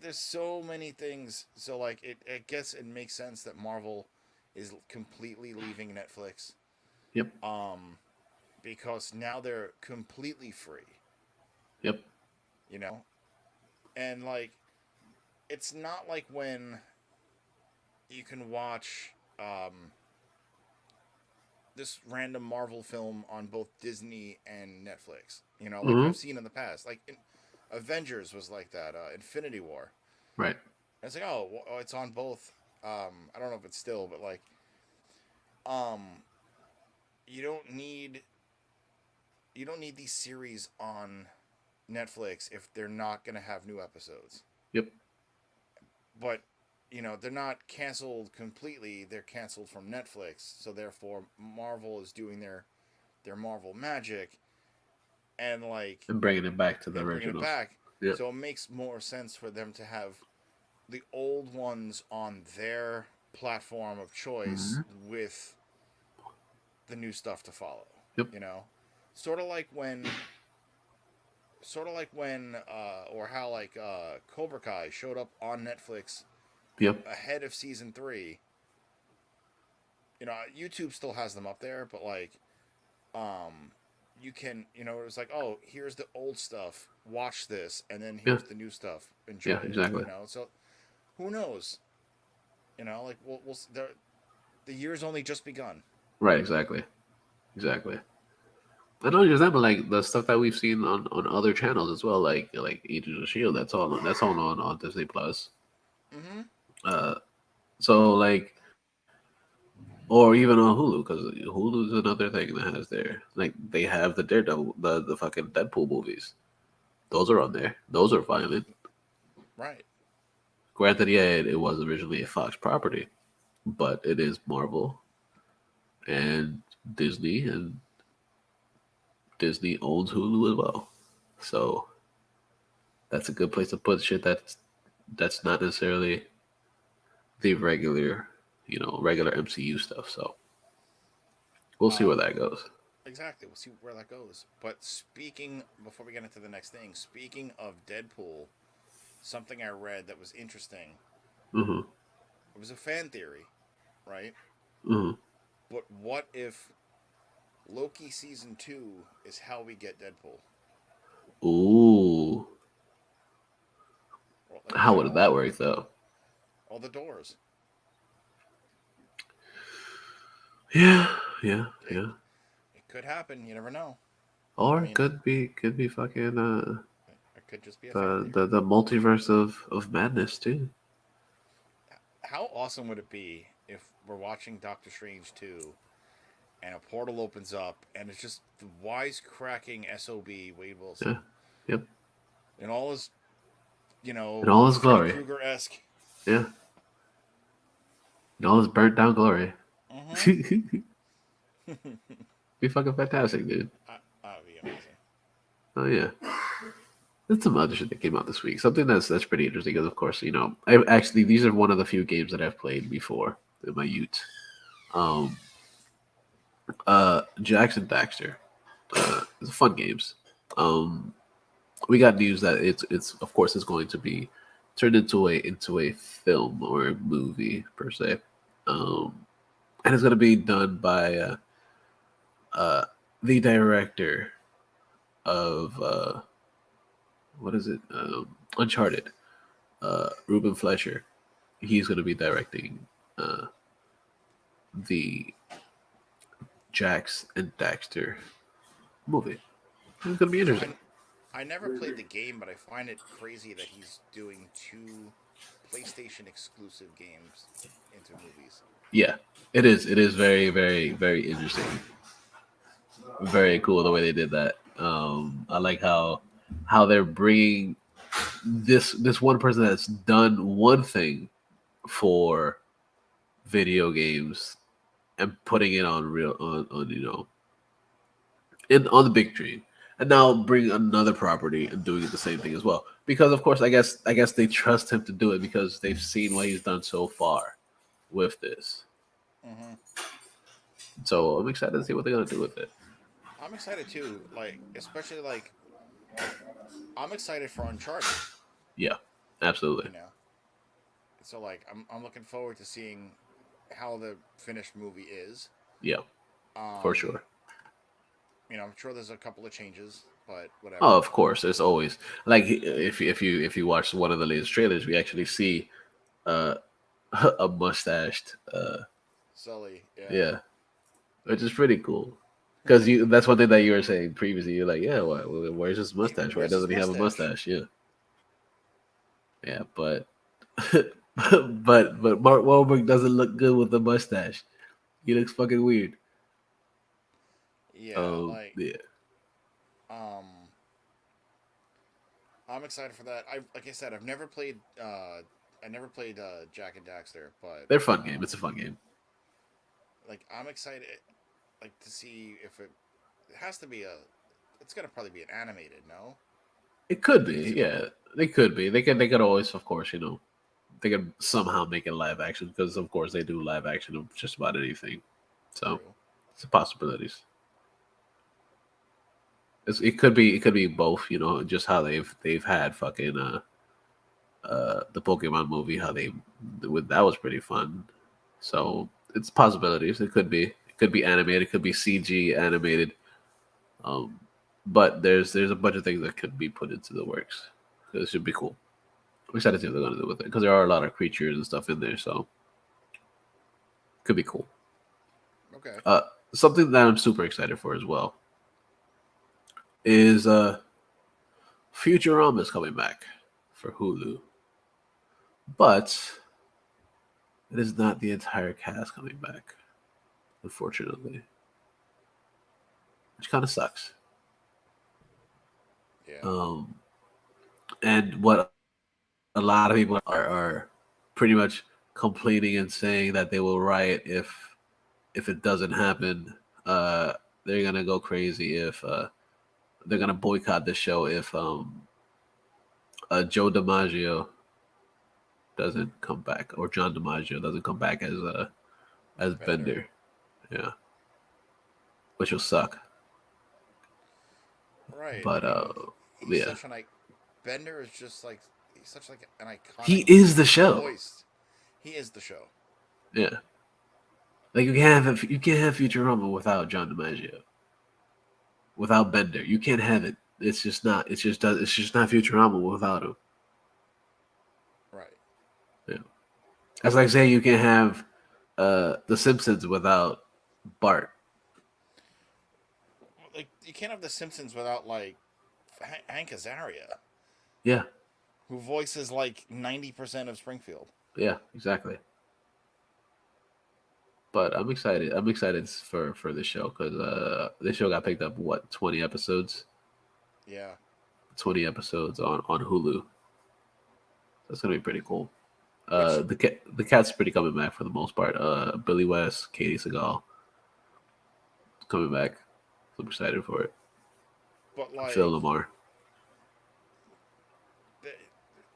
There's so many things. So like I guess it makes sense that Marvel is completely leaving Netflix, Yep. um, because now they're completely free. Yep. You know, and like it's not like when you can watch this random Marvel film on both Disney and Netflix. Like Mm-hmm. I've seen in the past. Like Avengers was like that. Infinity War. Right. And it's like, oh, it's on both. I don't know if it's still, but like, um, you don't need you don't need these series on Netflix if they're not gonna have new episodes. Yep. But they're not canceled completely. They're canceled from Netflix. So therefore, Marvel is doing their Marvel magic, and like And bringing it back to the and bringing it originals. back. Yep. So it makes more sense for them to have the old ones on their platform of choice Mm-hmm. with the new stuff to follow. Yep. You know, sort of like when, or how like Cobra Kai showed up on Netflix Yep. ahead of season 3. YouTube still has them up there, but like, um, you can, it was like, oh, here's the old stuff, watch this, and then Yeah. here's the new stuff, enjoy Yeah. it. Exactly. So who knows? Like the year's only just begun. Right. Exactly. Exactly. I don't understand, but like the stuff that we've seen on other channels as well, like Agents of Shield, that's all on Disney Plus. Mm-hmm. So like, or even on Hulu, because Hulu is another thing that has they have the Daredevil, the fucking Deadpool movies. Those are on there. Those are violent. Right. Granted, yeah, it was originally a Fox property, but it is Marvel and Disney, and Disney owns Hulu as well, so that's a good place to put shit that's not necessarily the regular, regular MCU stuff. So we'll see where Um, that goes. exactly. We'll see where that goes. But before we get into the next thing, speaking of Deadpool, something I read that was interesting. Mm-hmm. It was a fan theory, right? Mm-hmm. But what if Loki season 2 is how we get Deadpool? Ooh, Well, like how would that work though? all the doors. Yeah, yeah, It yeah. it could happen. You never know. I Or mean, could be fucking it could just be a fan the theory. the multiverse of madness too. How awesome would it be if we're watching Doctor Strange 2 and a portal opens up and it's just the wisecracking SOB Wade Yeah. Wilson Yep. in all his, In all his Freddy glory. Krueger esque. Yeah. In all his burnt down glory. Mm-hmm. Be fucking fantastic, dude. That would be amazing. Oh yeah. There's some other shit that came out this week. Something that's pretty interesting because, of course, these are one of the few games that I've played before in my youth. Um, Jackson Daxter. It's fun games. Um, we got news that it's of course it's going to be turned into a film or a movie per se, um, and it's going to be done by uh, the director of what is it? Uncharted. Ruben Fleischer. He's going to be directing uh, the Jax and Daxter movie. It's going to be So interesting. I never played the game, but I find it crazy that he's doing two PlayStation exclusive games into movies. Yeah, it is. It is very, very, very interesting. Very cool the way they did that. I like how they're bringing this one person that's done one thing for video games and putting it on real on on the big screen, and now bring another property and doing it the same thing as well. Because of course, I guess they trust him to do it because they've seen what he's done so far with this. Mm-hmm. So I'm excited to see what they're gonna do with it. I'm excited too. Like, especially like, I'm excited for Uncharted. Yeah, absolutely. You know, so like, I'm looking forward to seeing how the finished movie is. Yeah, for Um, sure. I'm sure there's a couple of changes, but Oh, whatever. of course. There's always like if you watch one of the latest trailers, we actually see uh, a mustached Sully, yeah. yeah, which is pretty cool. Because that's one thing that you were saying previously. You're like, yeah, where's his mustache? Why Where's his doesn't he have a mustache? mustache? Yeah, yeah, but but Mark Wahlberg doesn't look good with a mustache. He looks fucking weird. Yeah, Yeah, um, I'm excited for that. Like I said, I never played Jack and Daxter, but they're fun game. It's a fun game. like I'm excited, like to see if it has to be it's gonna probably be an animated, no? It could I think it's be, gonna yeah. They could be. They could always, of course, they could somehow make it live action because, of course, they do live action of just about anything. So true. it's a possibilities. It could be both. Just how they've had fucking the Pokemon movie, how that was pretty fun. So it's possibilities. It could be animated. It could be CG animated. Um, but there's a bunch of things that could be put into the works. So it should be cool. I'm excited to see what they're gonna do with it because there are a lot of creatures and stuff in there, so could be cool. Okay. Uh, Something that I'm super excited for as well is Futurama is coming back for Hulu, but it is not the entire cast coming back, unfortunately, which kind of sucks. Yeah. Um, and what a lot of people are pretty much complaining and saying that they will riot if it doesn't happen. Uh, they're gonna go crazy if they're gonna boycott the show if Joe DiMaggio doesn't come back, or John DiMaggio doesn't come back as Bender. Yeah, which will suck. Right. But I mean, he's yeah, such an Bender is just like he's such like an iconic he is the show. voice. He is the show. Yeah, like you can't have Futurama without John DiMaggio, without Bender. You can't have it. It's just not. It's just not Futurama without him. Right. Yeah, that's like saying you can't have The Simpsons without Bart. Like you can't have The Simpsons without like Hank Azaria, Yeah, who voices like 90% of Springfield. yeah, exactly. But I'm excited. I'm excited for this show because this show got picked up what 20 episodes, Yeah. 20 episodes on Hulu. That's gonna be pretty cool. Which, The cat's pretty coming back for the most part. Billy West, Katie Seagal coming back. So I'm excited for it. but Phil like, Lamar.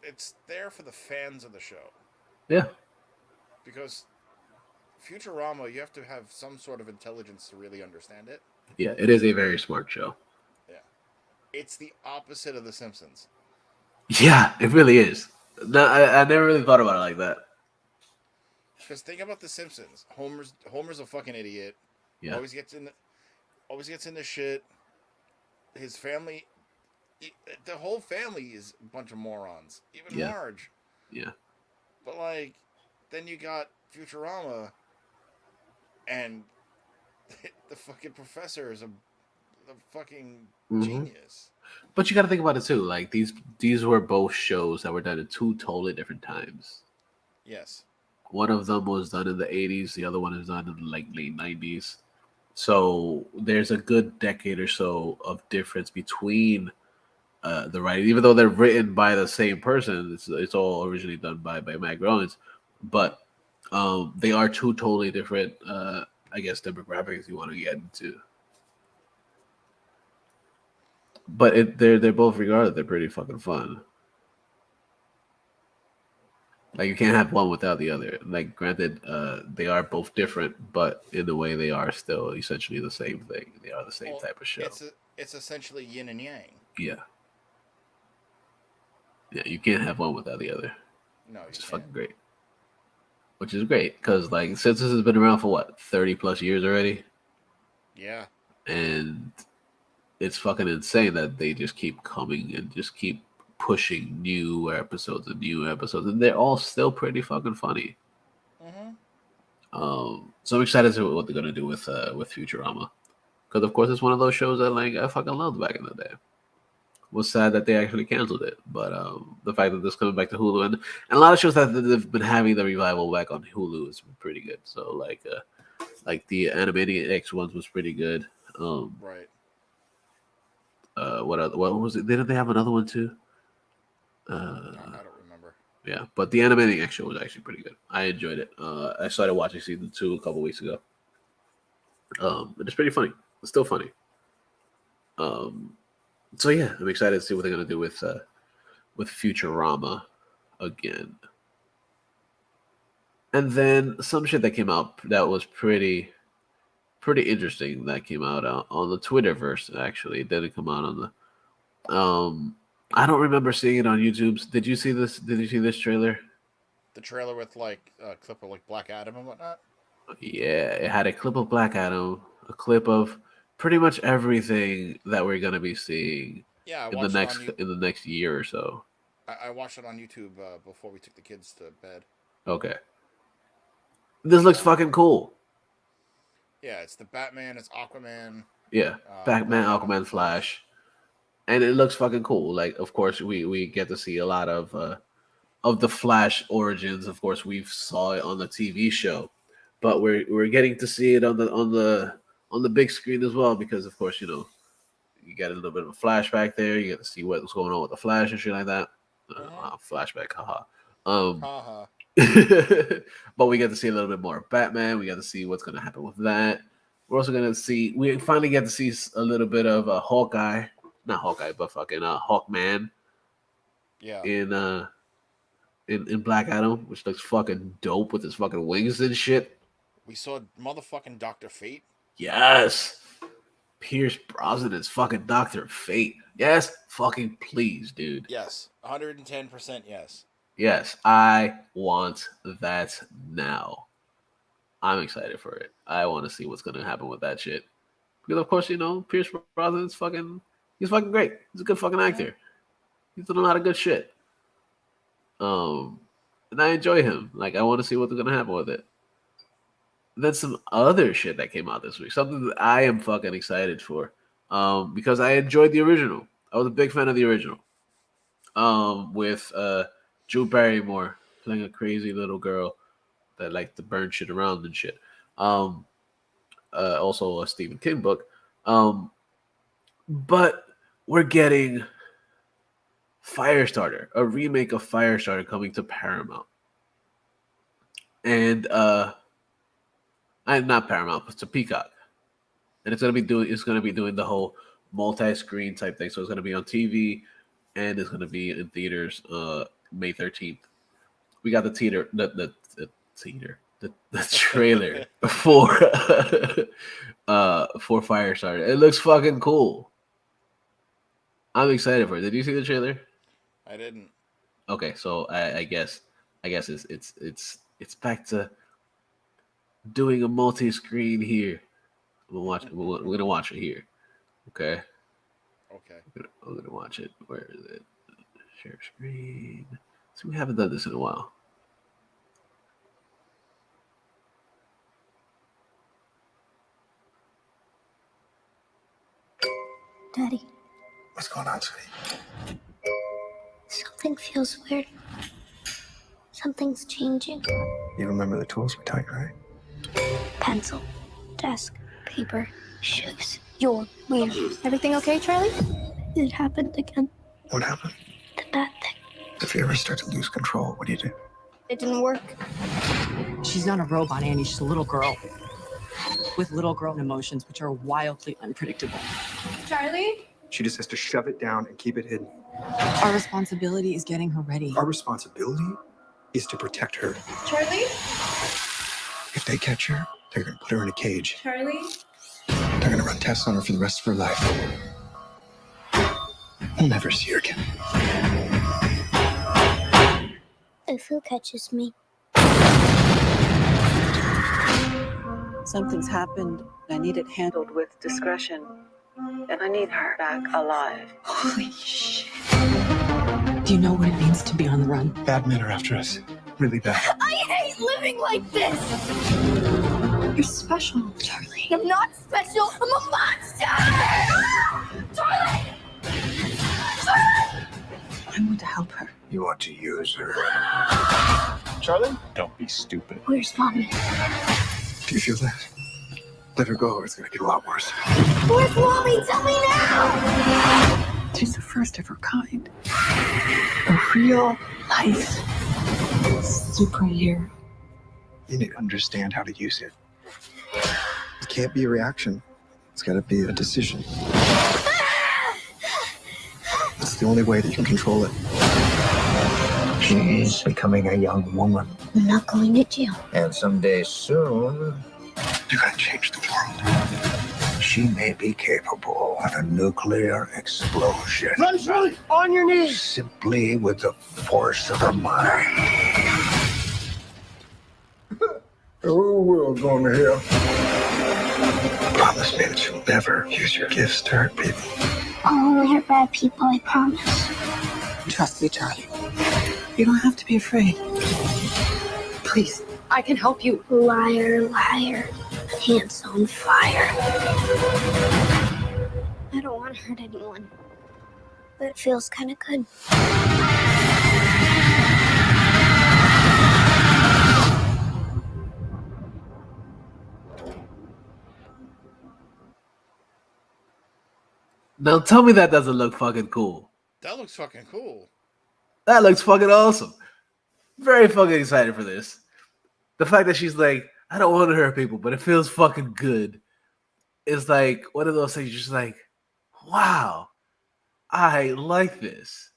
it's there for the fans of the show Yeah, because Futurama, you have to have some sort of intelligence to really understand it. yeah, it is a very smart show. Yeah. It's the opposite of The Simpsons. Yeah, it really is. No, I never really thought about it like that. Because think about The Simpsons. Homer's a fucking idiot. Yeah, Always gets into shit. His family, the whole family is a bunch of morons. Even yeah, Marge. yeah, But like, then you got Futurama, and the fucking professor is a fucking hmm. genius. But you got to think about it too. Like these were both shows that were done at two totally different times. Yes. One of them was done in the 80s. The other one is done in the like late 90s. So there's a good decade or so of difference between the writing, even though they're written by the same person. It's all originally done by Matt Groening, but they are two totally different, I guess, demographics you want to get into. But they're both regarded. They're pretty fucking fun. Like you can't have one without the other. Like granted, they are both different, but in a way they are still essentially the same thing. They are the same Well, type of show. it's essentially yin and yang. Yeah, yeah. You can't have one without the other. No, Which you is can't. fucking great. Which is great because like since this has been around for what 30+ years already, Yeah. and it's fucking insane that they just keep coming and just keep pushing new episodes, and they're all still pretty fucking funny. Mm-hmm. So I'm excited to see what they're gonna do with Futurama, because of course it's one of those shows that like I fucking loved back in the day. Was sad that they actually canceled it, but the fact that this coming back to Hulu, and a lot of shows that they've been having the revival back on Hulu has been pretty good. So like the Animated X ones was pretty good. Right. What was it? Didn't they have another one too? I don't remember. Yeah, but the Animated X show was actually pretty good. I enjoyed it. I started watching season 2 a couple weeks ago. It's pretty funny. It's still funny. Um, so yeah, I'm excited to see what they're gonna do with Futurama again. And then some shit that came out that was pretty interesting that came out on the Twitterverse. Actually, it didn't come out on the. I don't remember seeing it on YouTube. Did you see this? Did you see this trailer? The trailer with like a clip of like Black Adam and whatnot. Yeah, it had a clip of Black Adam, a clip of pretty much everything that we're gonna be seeing Yeah, I in the watched it on next in the next year or so. I watched it on YouTube before we took the kids to bed. Okay, this looks fucking cool. Yeah, it's the Batman, it's Aquaman, Yeah, Batman, Black Adam, Aquaman, Flash, and it looks fucking cool. Like, of course, we get to see a lot of the Flash origins. Of course, we've saw it on the TV show, but we're getting to see it on the big screen as well because, of course, you get a little bit of a flashback there. You get to see what's going on with the Flash and shit like that. Uh-huh. Flashback, haha. Um, Haha. but we get to see a little bit more of Batman. We get to see what's going to happen with that. We're also going to see. We finally get to see a little bit of Hawkeye. not Hawkeye, but fucking Hawkman Yeah. In Black Adam, which looks fucking dope with his fucking wings and shit. We saw motherfucking Dr. Fate. Yes. Pierce Brosnan is fucking Dr. Fate. Yes, fucking please, dude. Yes, 110% yes. Yes, I want that now. I'm excited for it. I want to see what's gonna happen with that shit. Because of course, Pierce Brosnan's he's fucking great. He's a good fucking actor. He's done a lot of good shit. And I enjoy him. Like, I want to see what's gonna happen with it. And then some other shit that came out this week. Something that I am fucking excited for. Because I enjoyed the original. I was a big fan of the original. With Drew Barrymore playing a crazy little girl that liked to burn shit around and shit. Also a Stephen King book. But we're getting Firestarter, a remake of Firestarter coming to Paramount. And I'm not Paramount, but it's a Peacock. And it's gonna be doing the whole multi-screen type thing. So it's gonna be on TV and it's gonna be in theaters May 13th. We got the trailer for Firestarter. It looks fucking cool. I'm excited for it. Did you see the trailer? I didn't. Okay, so I guess it's back to doing a multi-screen here. We're gonna watch it here. Okay. Okay. I'm gonna watch it. Where is it? Share screen. So we haven't done this in a while. Daddy. What's going on, sweetie? Something feels weird. Something's changing. You remember the tools we taught you, right? Pencil, desk, paper, shoes. You're weird. Everything okay, Charlie? It happened again. What happened? The bad thing. If you ever start to lose control, what do you do? It didn't work. She's not a robot, Annie. She's a little girl with little girl emotions, which are wildly unpredictable. Charlie? She just has to shove it down and keep it hidden. Our responsibility is getting her ready. Our responsibility is to protect her. Charlie? If they catch her, they're going to put her in a cage. Charlie? They're going to run tests on her for the rest of her life. We'll never see her again. If who catches me? Something's happened. I need it handled with discretion. And I need her back alive. Holy shit. Do you know what it means to be on the run? Bad men are after us. Really bad. I hate living like this! You're special, Charlie. I'm not special. I'm a monster! Charlie! Charlie! I want to help her. You want to use her. Charlie? Don't be stupid. Where's Mommy? Do you feel that? Let her go or it's going to get a lot worse. Where's Mommy? Tell me now! She's the first of her kind. A real life superhero. You need to understand how to use it. It can't be a reaction. It's got to be a decision. It's the only way that you can control it. She's becoming a young woman. I'm not going to jail. And someday soon, you're going to change the world. She may be capable of a nuclear explosion. Run, Charlie! On your knees! Simply with the force of her mind. The whole world's going to hell. Promise me that you'll never use your gifts to hurt people. I'll only hurt bad people, I promise. Trust me, Charlie. You don't have to be afraid. Please, I can help you. Liar, liar. Pants on fire. I don't want to hurt anyone. But it feels kind of good. Now tell me that doesn't look fucking cool. That looks fucking cool. That looks fucking awesome. Very fucking excited for this. The fact that she's like, I don't want to hurt people, but it feels fucking good. It's like one of those things you're just like, wow. I like this.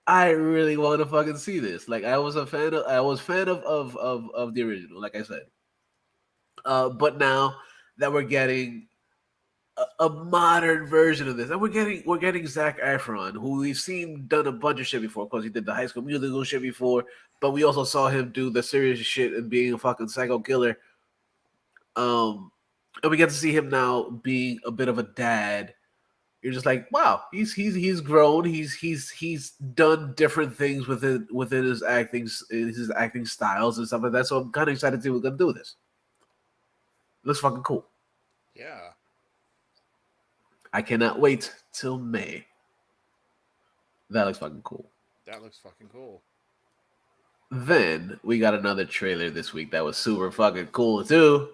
I really want to fucking see this. Like I was fan of the original, like I said. But now that we're getting a modern version of this, and we're getting Zac Efron, who we've seen done a bunch of shit before. Of course, he did the High School Musical shit before, but we also saw him do the serious shit and being a fucking psycho killer. And we get to see him now being a bit of a dad. You're just like, wow, he's grown. He's done different things within his acting styles and stuff like that. So I'm kind of excited to see what we're gonna do with this. Looks fucking cool. Yeah. I cannot wait till May. That looks fucking cool. That looks fucking cool. Then we got another trailer this week that was super fucking cool too.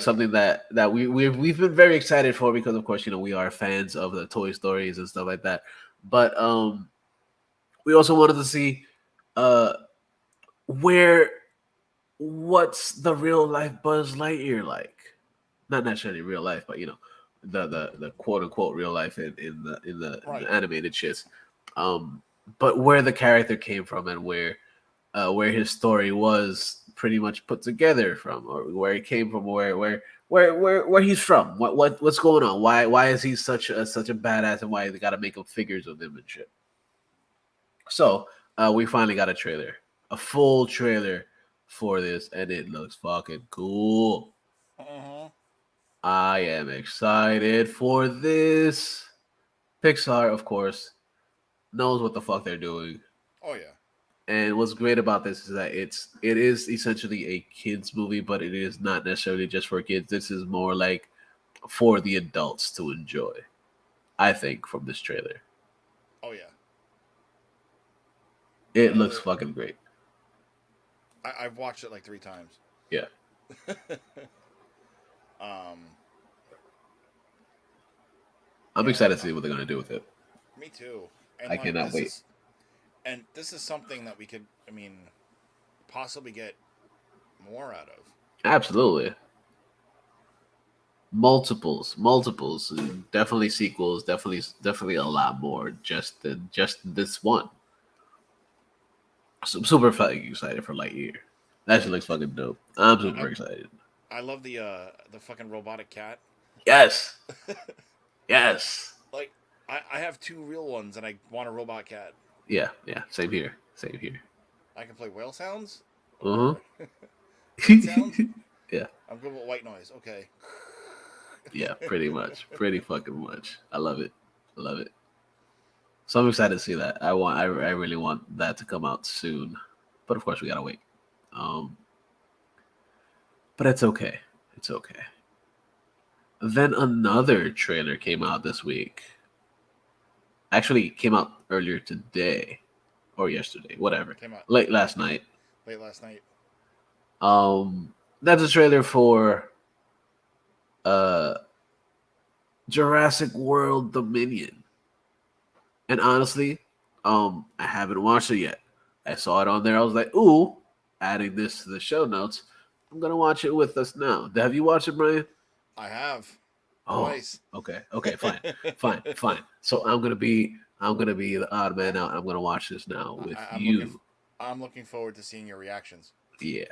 Something that we've been very excited for because of course we are fans of the Toy Stories and stuff like that. But we also wanted to see what's the real life Buzz Lightyear like? Not necessarily real life, but the quote unquote real life in the animated shits. But where the character came from and where his story was pretty much put together from, or where he came from, where he's from, what's going on, why is he such a badass, and why they got to make up figures of him and shit. So we finally got a full trailer for this, and it looks fucking cool. I am excited for this. Pixar, of course, knows what the fuck they're doing. Oh yeah. And what's great about this is that it is essentially a kids movie, but it is not necessarily just for kids. This is more like for the adults to enjoy, I think, from this trailer. Oh yeah. It looks fucking great. I've watched it like 3 times. Yeah. I'm excited to see what they're gonna do with it. Me too. And I cannot wait. And this is something that we could, possibly get more out of. Absolutely. Multiples. Definitely sequels. Definitely a lot more just this one. So I'm super fucking excited for Lightyear. That shit looks fucking dope. I'm super excited. I love the fucking robotic cat. Yes. Yes. Like I have 2 real ones and I want a robot cat. Yeah. Same here. I can play whale sounds. Uh-huh. Sounds. Yeah. I'm good with white noise. Okay. Yeah, pretty much. Pretty fucking much. I love it. So I'm excited to see that. I really want that to come out soon. But of course we gotta wait. But it's okay. Then another trailer came out this week. Actually, it came out earlier today. Or yesterday. Whatever. Came out Late last night. That's a trailer for Jurassic World Dominion. And honestly, I haven't watched it yet. I saw it on there. I was like, ooh, adding this to the show notes. I'm gonna watch it with us now. Have you watched it, Brian? I have. Oh, twice. Okay, fine. So I'm gonna be the odd man out. I'm gonna watch this now with you. I'm looking forward to seeing your reactions. Yeah,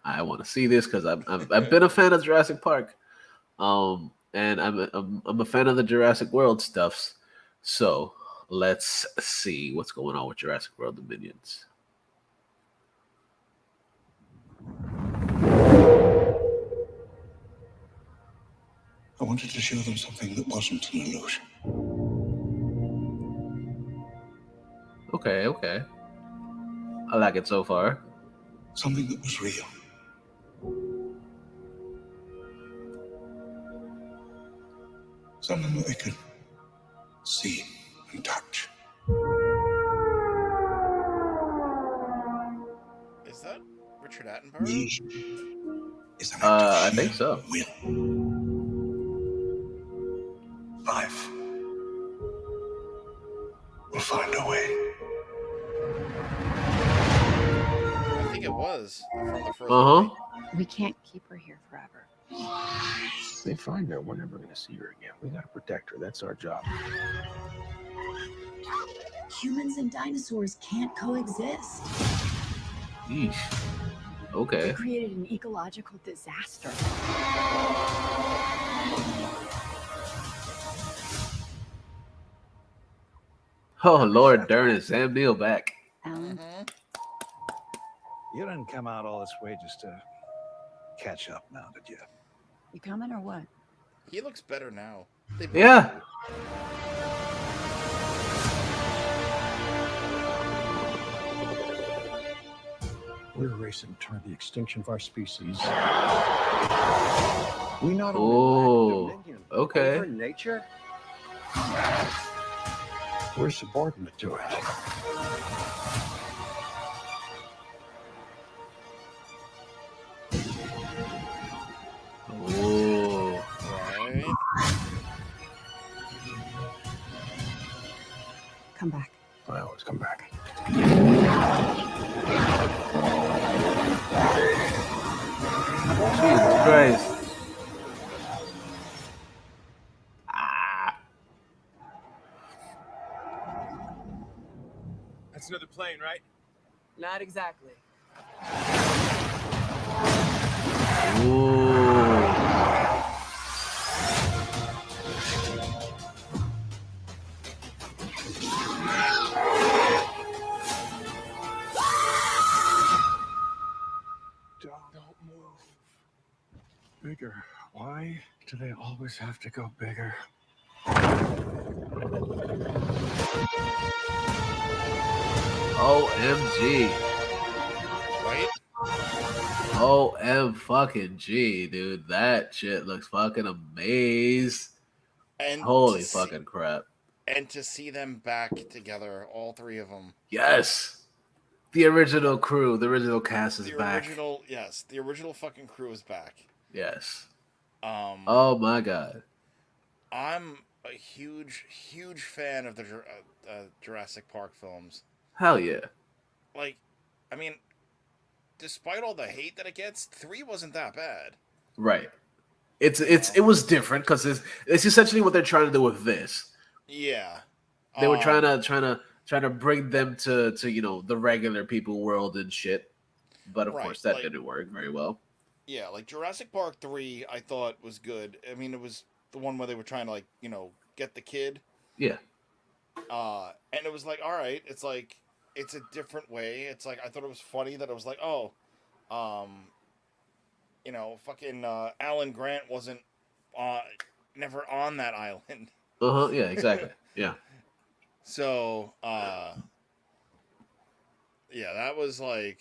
I want to see this because I've been a fan of Jurassic Park, and I'm a fan of the Jurassic World stuffs. So let's see what's going on with Jurassic World Dominions. I wanted to show them something that wasn't an illusion. Okay. I like it so far. Something that was real. Something that they could see and touch. Is that Richard Attenborough? Is an I think so. Will. 5. We'll find a way. I think it was from the first Uh-huh. We can't keep her here forever. They find her, we're never going to see her again. We got to protect her. That's our job. Humans and dinosaurs can't coexist. Yeesh. Okay. They created an ecological disaster. Oh, Lord Dern and Sam Neill back. Alan, You didn't come out all this way just to catch up now, did you? you coming or what? He looks better now. They both Yeah. do. We're racing toward the extinction of our species. We not only Oh, lack dominion okay. over nature, we're subordinate to it. Oh. Right. Come back. I always come back. Jesus Christ. That's another plane, right? Not exactly. Ooh. Don't move. Bigger. Why do they always have to go bigger? OMG. Right? OM fucking G, dude. That shit looks fucking amazing. And Holy to fucking crap. And to see them back together, all three of them. Yes. The original crew, the original cast is The back. the original fucking crew is back. Yes. Um, Oh my god. I'm a huge fan of the Jurassic Park films. Hell yeah. Like, I mean, despite all the hate that it gets, 3 wasn't that bad. Right. It was different because it's essentially what they're trying to do with this. Yeah. They were trying to bring them to the regular people world and shit. But of Right, course that like- didn't work very well. Yeah, like Jurassic Park 3 I thought was good. I mean, it was the one where they were trying to get the kid. Yeah. And it was like, all right, it's like it's a different way. It's like I thought it was funny that it was like, oh, fucking Alan Grant wasn't never on that island. Uh-huh. Yeah, exactly. Yeah. So, yeah, that was like,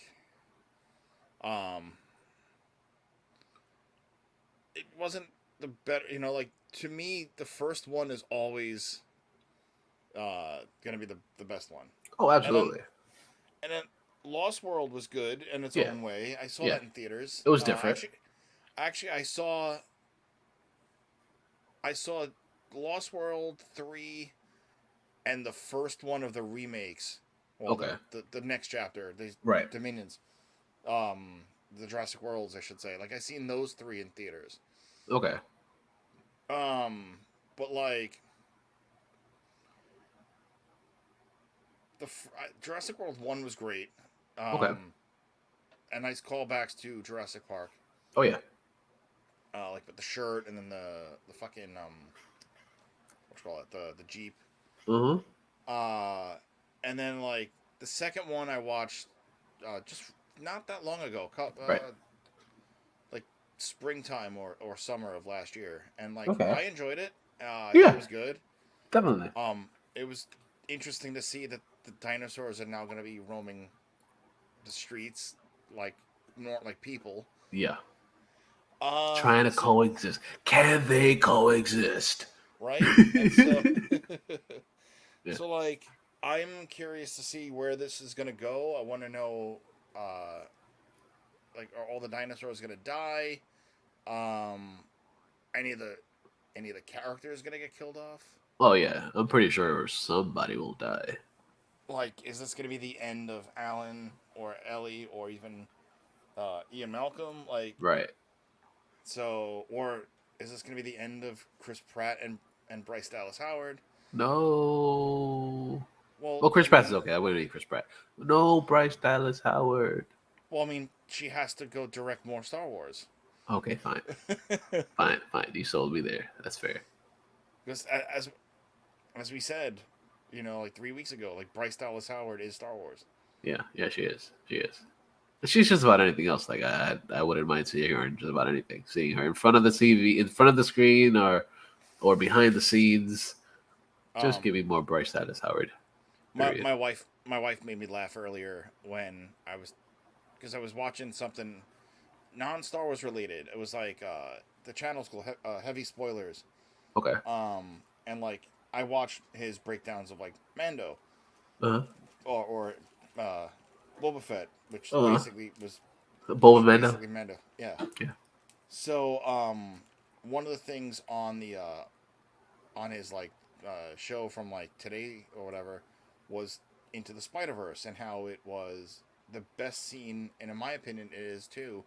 it wasn't the better, like to me, the first one is always, gonna be the best one. Oh, absolutely. And then Lost World was good in its Yeah. own way. I saw Yeah. that in theaters. It was different. Actually, I saw Lost World 3 and the first one of the remakes. Well, Okay. The next chapter, the Right. Dominions, the Jurassic Worlds, I should say. Like I seen those 3 in theaters. Okay. But like Jurassic World 1 was great. Okay. And nice callbacks to Jurassic Park. Oh yeah. Like with the shirt and then the fucking what you call it, the Jeep. Uh-huh. And then like the second one I watched just not that long ago, Right. like springtime or summer of last year, and like Okay. I enjoyed it. I Yeah. thought it was good. Definitely. It was interesting to see that the dinosaurs are now going to be roaming the streets like people. Yeah. Trying to coexist. Can they coexist? Right? And so, Yeah. so like, I'm curious to see where this is going to go. I want to know, like, are all the dinosaurs going to die? Any of the characters going to get killed off? Oh yeah. I'm pretty sure somebody will die. Like, is this going to be the end of Alan or Ellie or even Ian Malcolm? Like, Right. so, or is this going to be the end of Chris Pratt and Bryce Dallas Howard? No. Well, Chris I Pratt is mean, okay. I wouldn't need Chris Pratt. No, Bryce Dallas Howard. well, I mean, she has to go direct more Star Wars. Okay, fine, fine. You sold me there. That's fair. Because as we said, like 3 weeks ago, like Bryce Dallas Howard is Star Wars. Yeah, she is. She is. She's just about anything else. Like I wouldn't mind seeing her in just about anything. Seeing her in front of the TV, in front of the screen, or behind the scenes. Just Um, give me more Bryce Dallas Howard. my Period. my wife my wife made me laugh earlier when because I was watching something non Star Wars related. It was like the channel's called Heavy Spoilers. Okay. And like I watched his breakdowns of like Mando Uh or Boba Fett, which huh. basically was Boba Mando. basically Mando. Yeah. Yeah. So one of the things on the on his like show from like today or whatever was Into the Spider-Verse and how it was the best scene, and in my opinion it is too,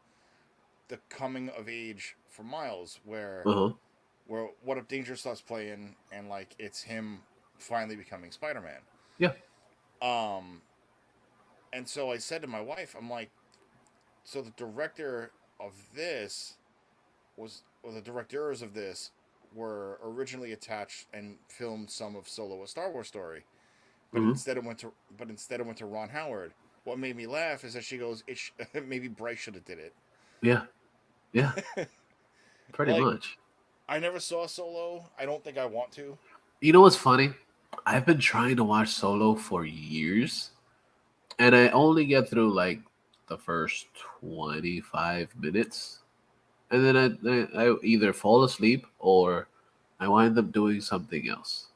the coming of age for Miles, where Uh huh. What If Danger starts playing and like it's him finally becoming Spider-Man. Yeah. Um and so I said to my wife, I'm like, so the director of this or the directors of this were originally attached and filmed some of Solo: A Star Wars Story, but Hmm. instead it went to Ron Howard. What made me laugh is that she goes, maybe Bryce should have did it. Yeah. Yeah. Pretty Like, much. I never saw Solo. I don't think I want to. You know what's funny? I've been trying to watch Solo for years, and I only get through like the first 25 minutes, and then I either fall asleep or I wind up doing something else.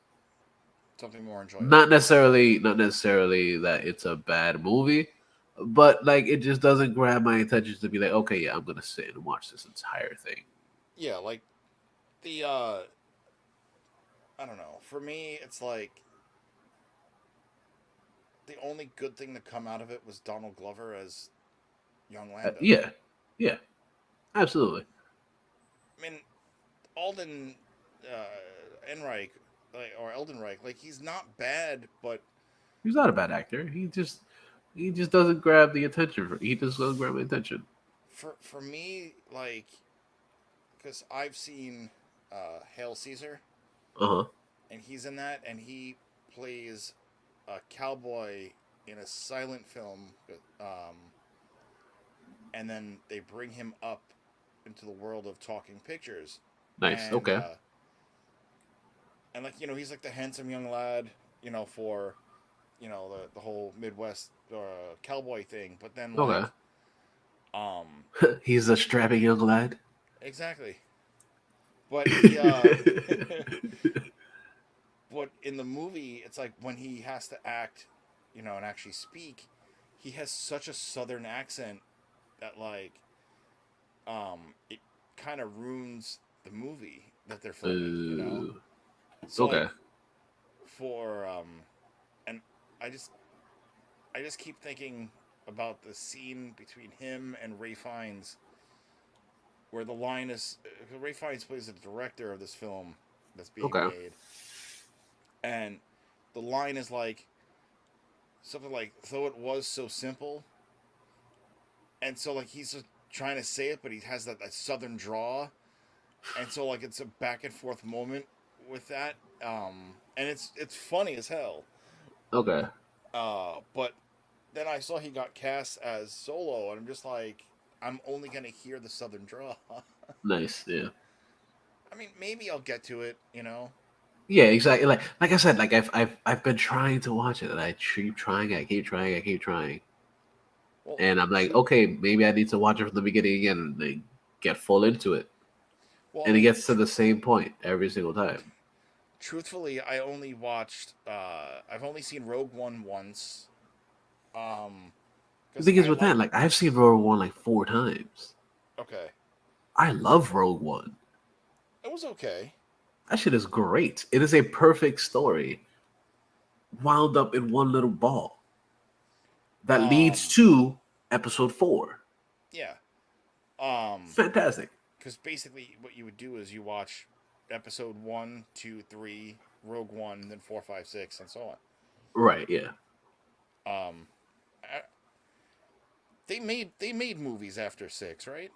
Something more enjoyable. Not necessarily that it's a bad movie, but like it just doesn't grab my attention to be like, okay, yeah, I'm gonna sit and watch this entire thing. Yeah, like the I don't know. For me, it's like the only good thing to come out of it was Donald Glover as young Lando. Yeah, yeah, absolutely. I mean, Alden Ehrenreich, like, or Eldenreich, like he's not bad, but He's not a bad actor. He just doesn't grab the attention. He just doesn't grab my attention. for me, like, because I've seen Hail Caesar, Uh huh. and he's in that, and he plays a cowboy in a silent film, and then they bring him up into the world of talking pictures, Nice. and Okay. like he's like the handsome young lad, for the whole Midwest cowboy thing, but then like Okay. um He's a strapping young lad. exactly, but he but in the movie it's like when he has to act, and actually speak, he has such a southern accent that like it kind of ruins the movie that they're filming. Uh, So okay. like for and I just keep thinking about the scene between him and Ray Fiennes, where the line is Ray Fiennes plays the director of this film that's being Okay. made, and the line is like something like, "Though it was so simple," and so like he's just trying to say it, but he has that southern draw, and so like it's a back and forth moment with that, and it's funny as hell. Okay. But then I saw he got cast as Solo, and I'm just like, I'm only gonna hear the southern draw. Nice. Yeah. I mean, maybe I'll get to it. Yeah. Exactly. Like I said, like I've been trying to watch it, and I keep trying. I keep trying. I keep trying. Well, And I'm like, okay, maybe I need to watch it from the beginning again and then get full into it. well, I And it mean, gets to the same point every single time. truthfully, I only watched. I've only seen Rogue One once. The Because thing is I with like. that, like I've seen Rogue One like 4 times. Okay, I love Rogue One. it was okay. That shit is great. It is a perfect story wound up in one little ball that leads Um, to episode 4. yeah. Fantastic. Because basically, what you would do is you watch episode 1, 2, 3, Rogue One, then 4, 5, 6, and so on. Right. Yeah. Um, I- they made movies after 6, right?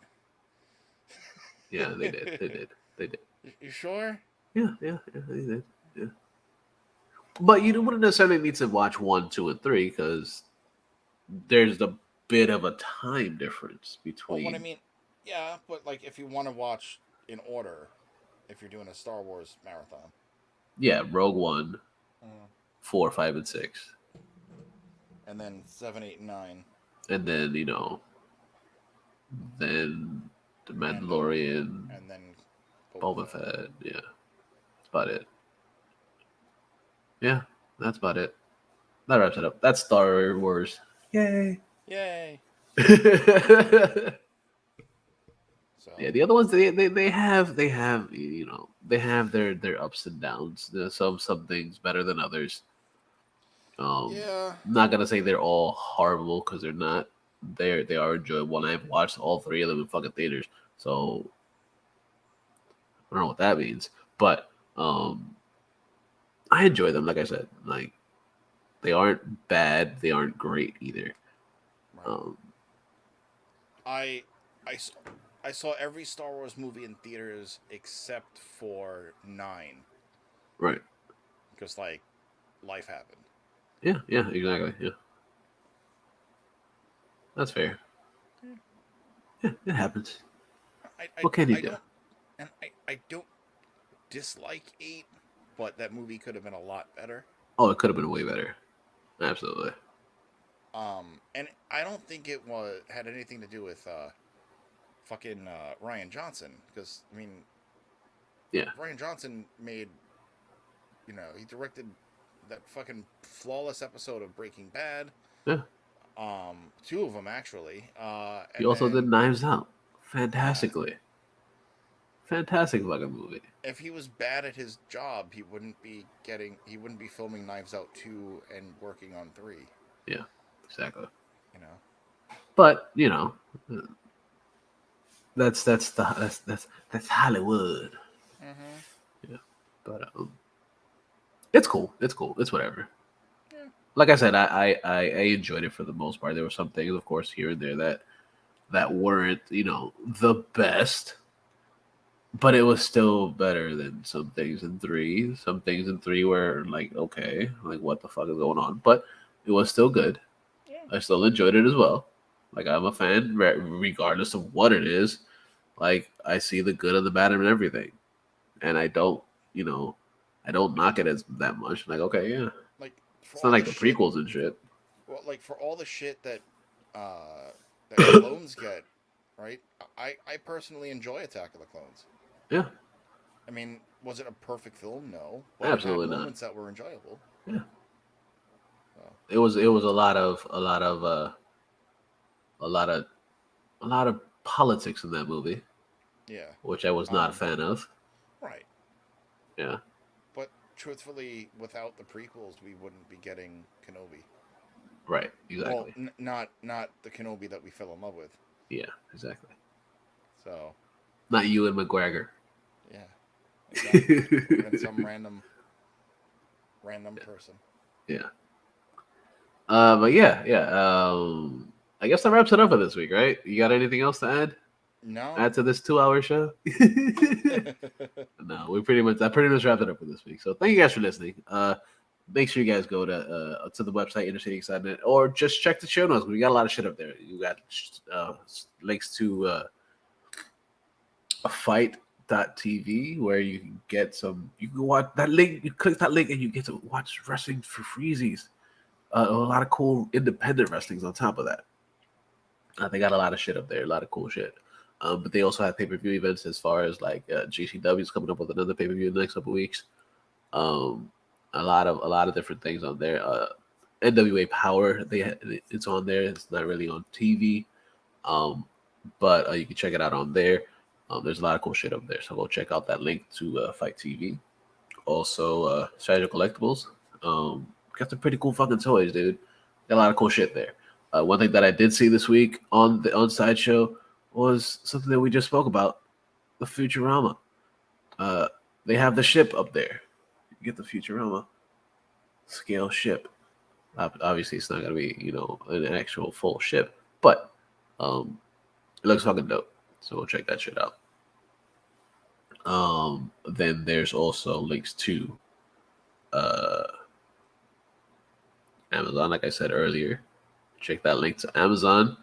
Yeah. They did. They did. They did. You sure? Yeah. Yeah. Yeah. They did. Yeah. But you wouldn't necessarily need to watch 1, 2, and 3 because there's a bit of a time difference Well, what I between. mean, yeah, but like if you want to watch in order, if you're doing a Star Wars marathon, Yeah, Rogue One, Mhm. 4, 5, and 6, and then 7, 8, and 9, and then then the Mando, Mandalorian, and then Boba Fett. Yeah, that's about it. Yeah, that's about it. That wraps it up. That's Star Wars. Yay! Yay! Yeah, So the other ones they have they have their ups and downs. There's some things better than others. yeah, I'm not gonna say they're all horrible because they're not. They are enjoyable, and I've watched all 3 of them in fucking theaters. So I don't know what that means, but I enjoy them. Like I said, like they aren't bad. They aren't great either. right. Um, I, I, s- I saw every Star Wars movie in theaters except for 9, right. because like life happened. Yeah. Yeah. Exactly. Yeah. That's fair. Yeah. It happens. What can you I do? don't, and I don't dislike 8, but that movie could have been a lot better. Oh, it could have been way better. Absolutely. And I don't think it had anything to do with fucking Ryan Johnson, because I mean, Yeah. Ryan Johnson made, he directed that fucking flawless episode of Breaking Bad. Yeah. 2 of them actually. He And also did then Knives Out. yeah, Fantastically. Fantastic fucking movie. if he was bad at his job, he wouldn't be filming Knives Out 2 and working on 3. Yeah. Exactly. You know. But that's Hollywood. Mm-hmm. Yeah. But it's cool. It's cool. It's whatever. Yeah. Like I said, I enjoyed it for the most part. There were some things, of course, here and there that weren't the best, but it was still better than some things in 3. Some things in 3 were like, okay, like what the fuck is going on? But it was still good. Yeah. I still enjoyed it as well. Like I'm a fan, regardless of what it is. Like I see the good and the bad and everything, and I don't knock it as that much. Like okay, yeah, Like for it's all not like the the shit, prequels and shit. well, like for all the shit that that clones get, right? I personally enjoy Attack of the Clones. Yeah, I mean, was it a perfect film? No, but absolutely it had not. moments that were enjoyable. Yeah, So, it was a lot of a lot of politics in that movie, yeah, which I was not a fan of. right. Yeah, But truthfully, without the prequels, we wouldn't be getting Kenobi. right, exactly. Well, not the Kenobi that we fell in love with. Yeah, exactly. So, Not you and McGregor. yeah, exactly. And some random person. Yeah. But yeah. I guess that wraps it up for this week, right? You got anything else to add? No. Add to this 2-hour show? No, I pretty much wrapped it up for this week. So thank you guys for listening. Make sure you guys go to the website InnerCityGeeks.net or just check the show notes. We got a lot of shit up there. You got links to a fight.tv where you can watch that link. You click that link and you get to watch wrestling for freezies. A lot of cool independent wrestlings on top of that. They got a lot of shit up there, a lot of cool shit. But they also have pay-per-view events as far as like GCW is coming up with another pay-per-view in the next couple of weeks. A lot of different things on there. NWA Power, it's on there. It's not really on TV, but you can check it out on there. There's a lot of cool shit up there, so go check out that link to Fight TV. Also, Strategy Collectibles. Got some pretty cool fucking toys, dude. Got a lot of cool shit there. One thing that I did see this week on the Sideshow was something that we just spoke about, the Futurama. They have the ship up there. You get the Futurama scale ship. Obviously, it's not gonna be an actual full ship, but it looks fucking dope. So we'll check that shit out. Then there's also links to Amazon, like I said earlier. Check that link to Amazon,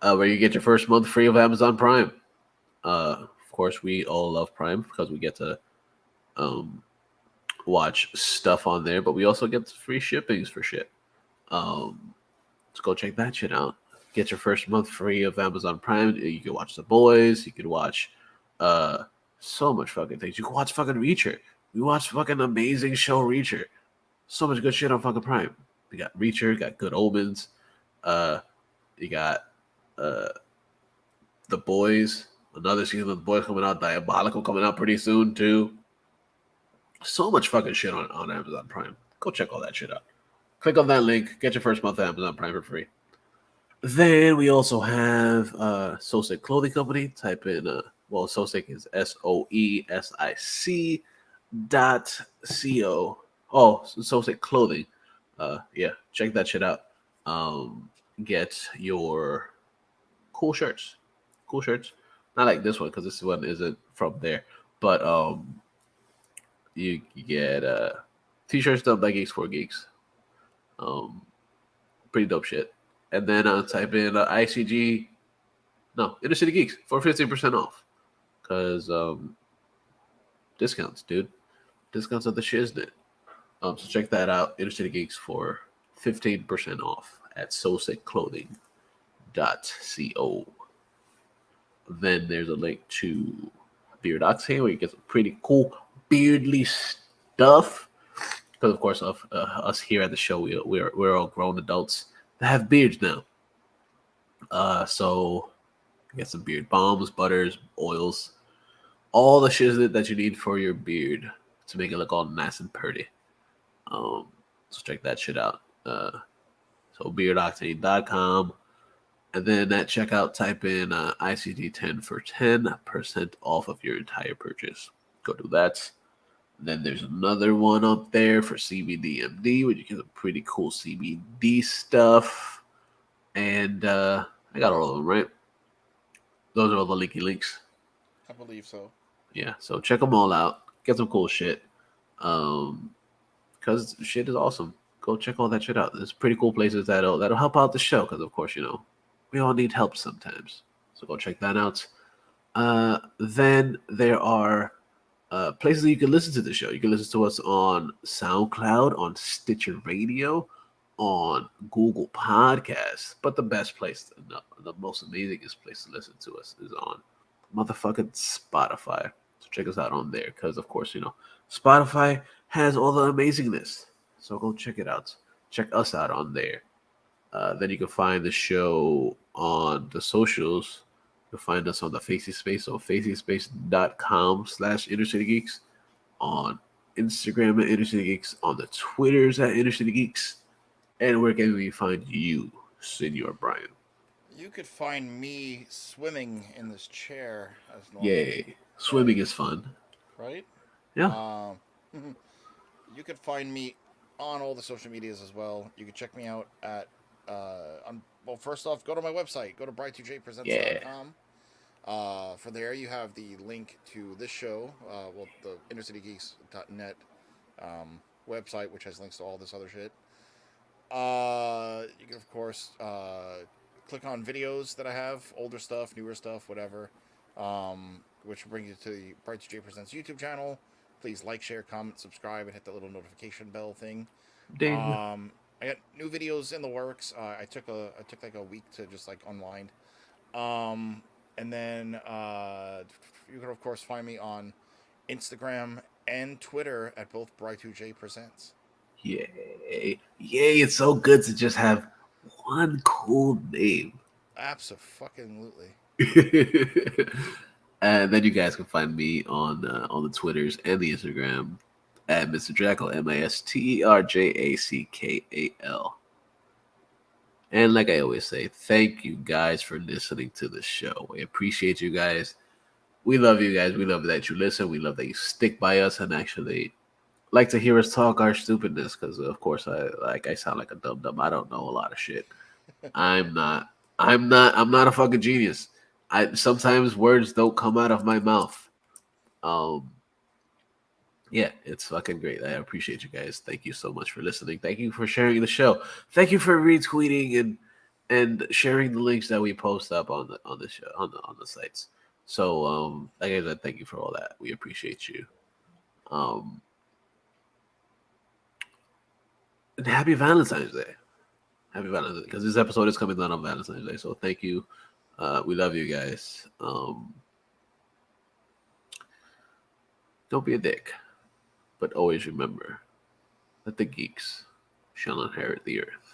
where you get your first month free of Amazon Prime. Of course, we all love Prime because we get to watch stuff on there, but we also get free shippings for shit. Let's go check that shit out. Get your first month free of Amazon Prime. You can watch The Boys. You can watch so much fucking things. You can watch fucking Reacher. We watch fucking amazing show Reacher. So much good shit on fucking Prime. You got Reacher, you got Good Omens, you got The Boys, another season of The Boys coming out, Diabolical coming out pretty soon too. So much fucking shit on Amazon Prime. Go check all that shit out. Click on that link, get your first month of Amazon Prime for free. Then we also have Sosic Clothing Company. Type in Sosic is SOESIC.co. Oh, Sosic Clothing. Yeah, check that shit out. Get your cool shirts. Not like this one because this one isn't from there. But you get t-shirts done by Geeks for Geeks. Pretty dope shit. And then type in InnerCityGeeks for 15% off. Because discounts, dude. Discounts of the shiznit. So check that out. InnerCityGeeks for 15% off at SosicClothing.co. Then there's a link to Beard Octane where you get some pretty cool beardly stuff. Because of course, us here at the show, we're all grown adults that have beards now. So you get some beard balms, butters, oils, all the shit that you need for your beard to make it look all nice and pretty. So check that shit out. So beardoctane.com. And then at checkout, type in ICG10 for 10% off of your entire purchase. Go do that. Then there's another one up there for CBDMD, where you get some pretty cool CBD stuff. And I got all of them, right? Those are all the linky links. I believe so. Yeah, so check them all out. Get some cool shit. Because shit is awesome. Go check all that shit out. There's pretty cool places that'll help out the show. Because of course, we all need help sometimes. So go check that out. Then there are places that you can listen to the show. You can listen to us on SoundCloud, on Stitcher Radio, on Google Podcasts. But the best place, the most amazingest place to listen to us is on motherfucking Spotify. So check us out on there. Because, of course, Spotify has all the amazingness. So go check it out. Check us out on there. Then you can find the show on the socials. You'll find us on the Facey Space on facyspace.com/InnerCityGeeks, on Instagram at InnerCityGeeks, on the Twitters at InnerCityGeeks. And where can we find you, Senor Brian? You could find me swimming in this chair as normal. Yay. Swimming is fun. Right? Yeah. You could find me on all the social medias as well. You can check me out at first off, go to my website. Go to bright2jpresents.com. For there, you have the link to this show. The InnerCityGeeks.net website, which has links to all this other shit. You can, of course, click on videos that I have, older stuff, newer stuff, whatever, which will bring you to the Bright2J Presents YouTube channel. Please like, share, comment, subscribe, and hit that little notification bell thing. Ding. I got new videos in the works. I took like a week to just like unwind. And then you can of course find me on Instagram and Twitter at both Bright2J Presents. Yay. It's so good to just have one cool name. Abso-fucking-lutely. And then you guys can find me on the Twitters and the Instagram at Mr. Jackal, MISTERJACKAL. And like I always say, thank you guys for listening to the show. We appreciate you guys. We love you guys. We love that you listen. We love that you stick by us and actually like to hear us talk our stupidness, because of course I sound like a dumb dumb. I don't know a lot of shit. I'm not. I'm not a fucking genius. I sometimes words don't come out of my mouth. Um, yeah, it's fucking great. I appreciate you guys. Thank you so much for listening. Thank you for sharing the show. Thank you for retweeting and sharing the links that we post up on the show on the sites. So like I said, thank you for all that. We appreciate you. Um, and happy Valentine's Day. Happy Valentine's Day, because this episode is coming down on Valentine's Day. So thank you. We love you guys. Don't be a dick, but always remember that the geeks shall inherit the earth.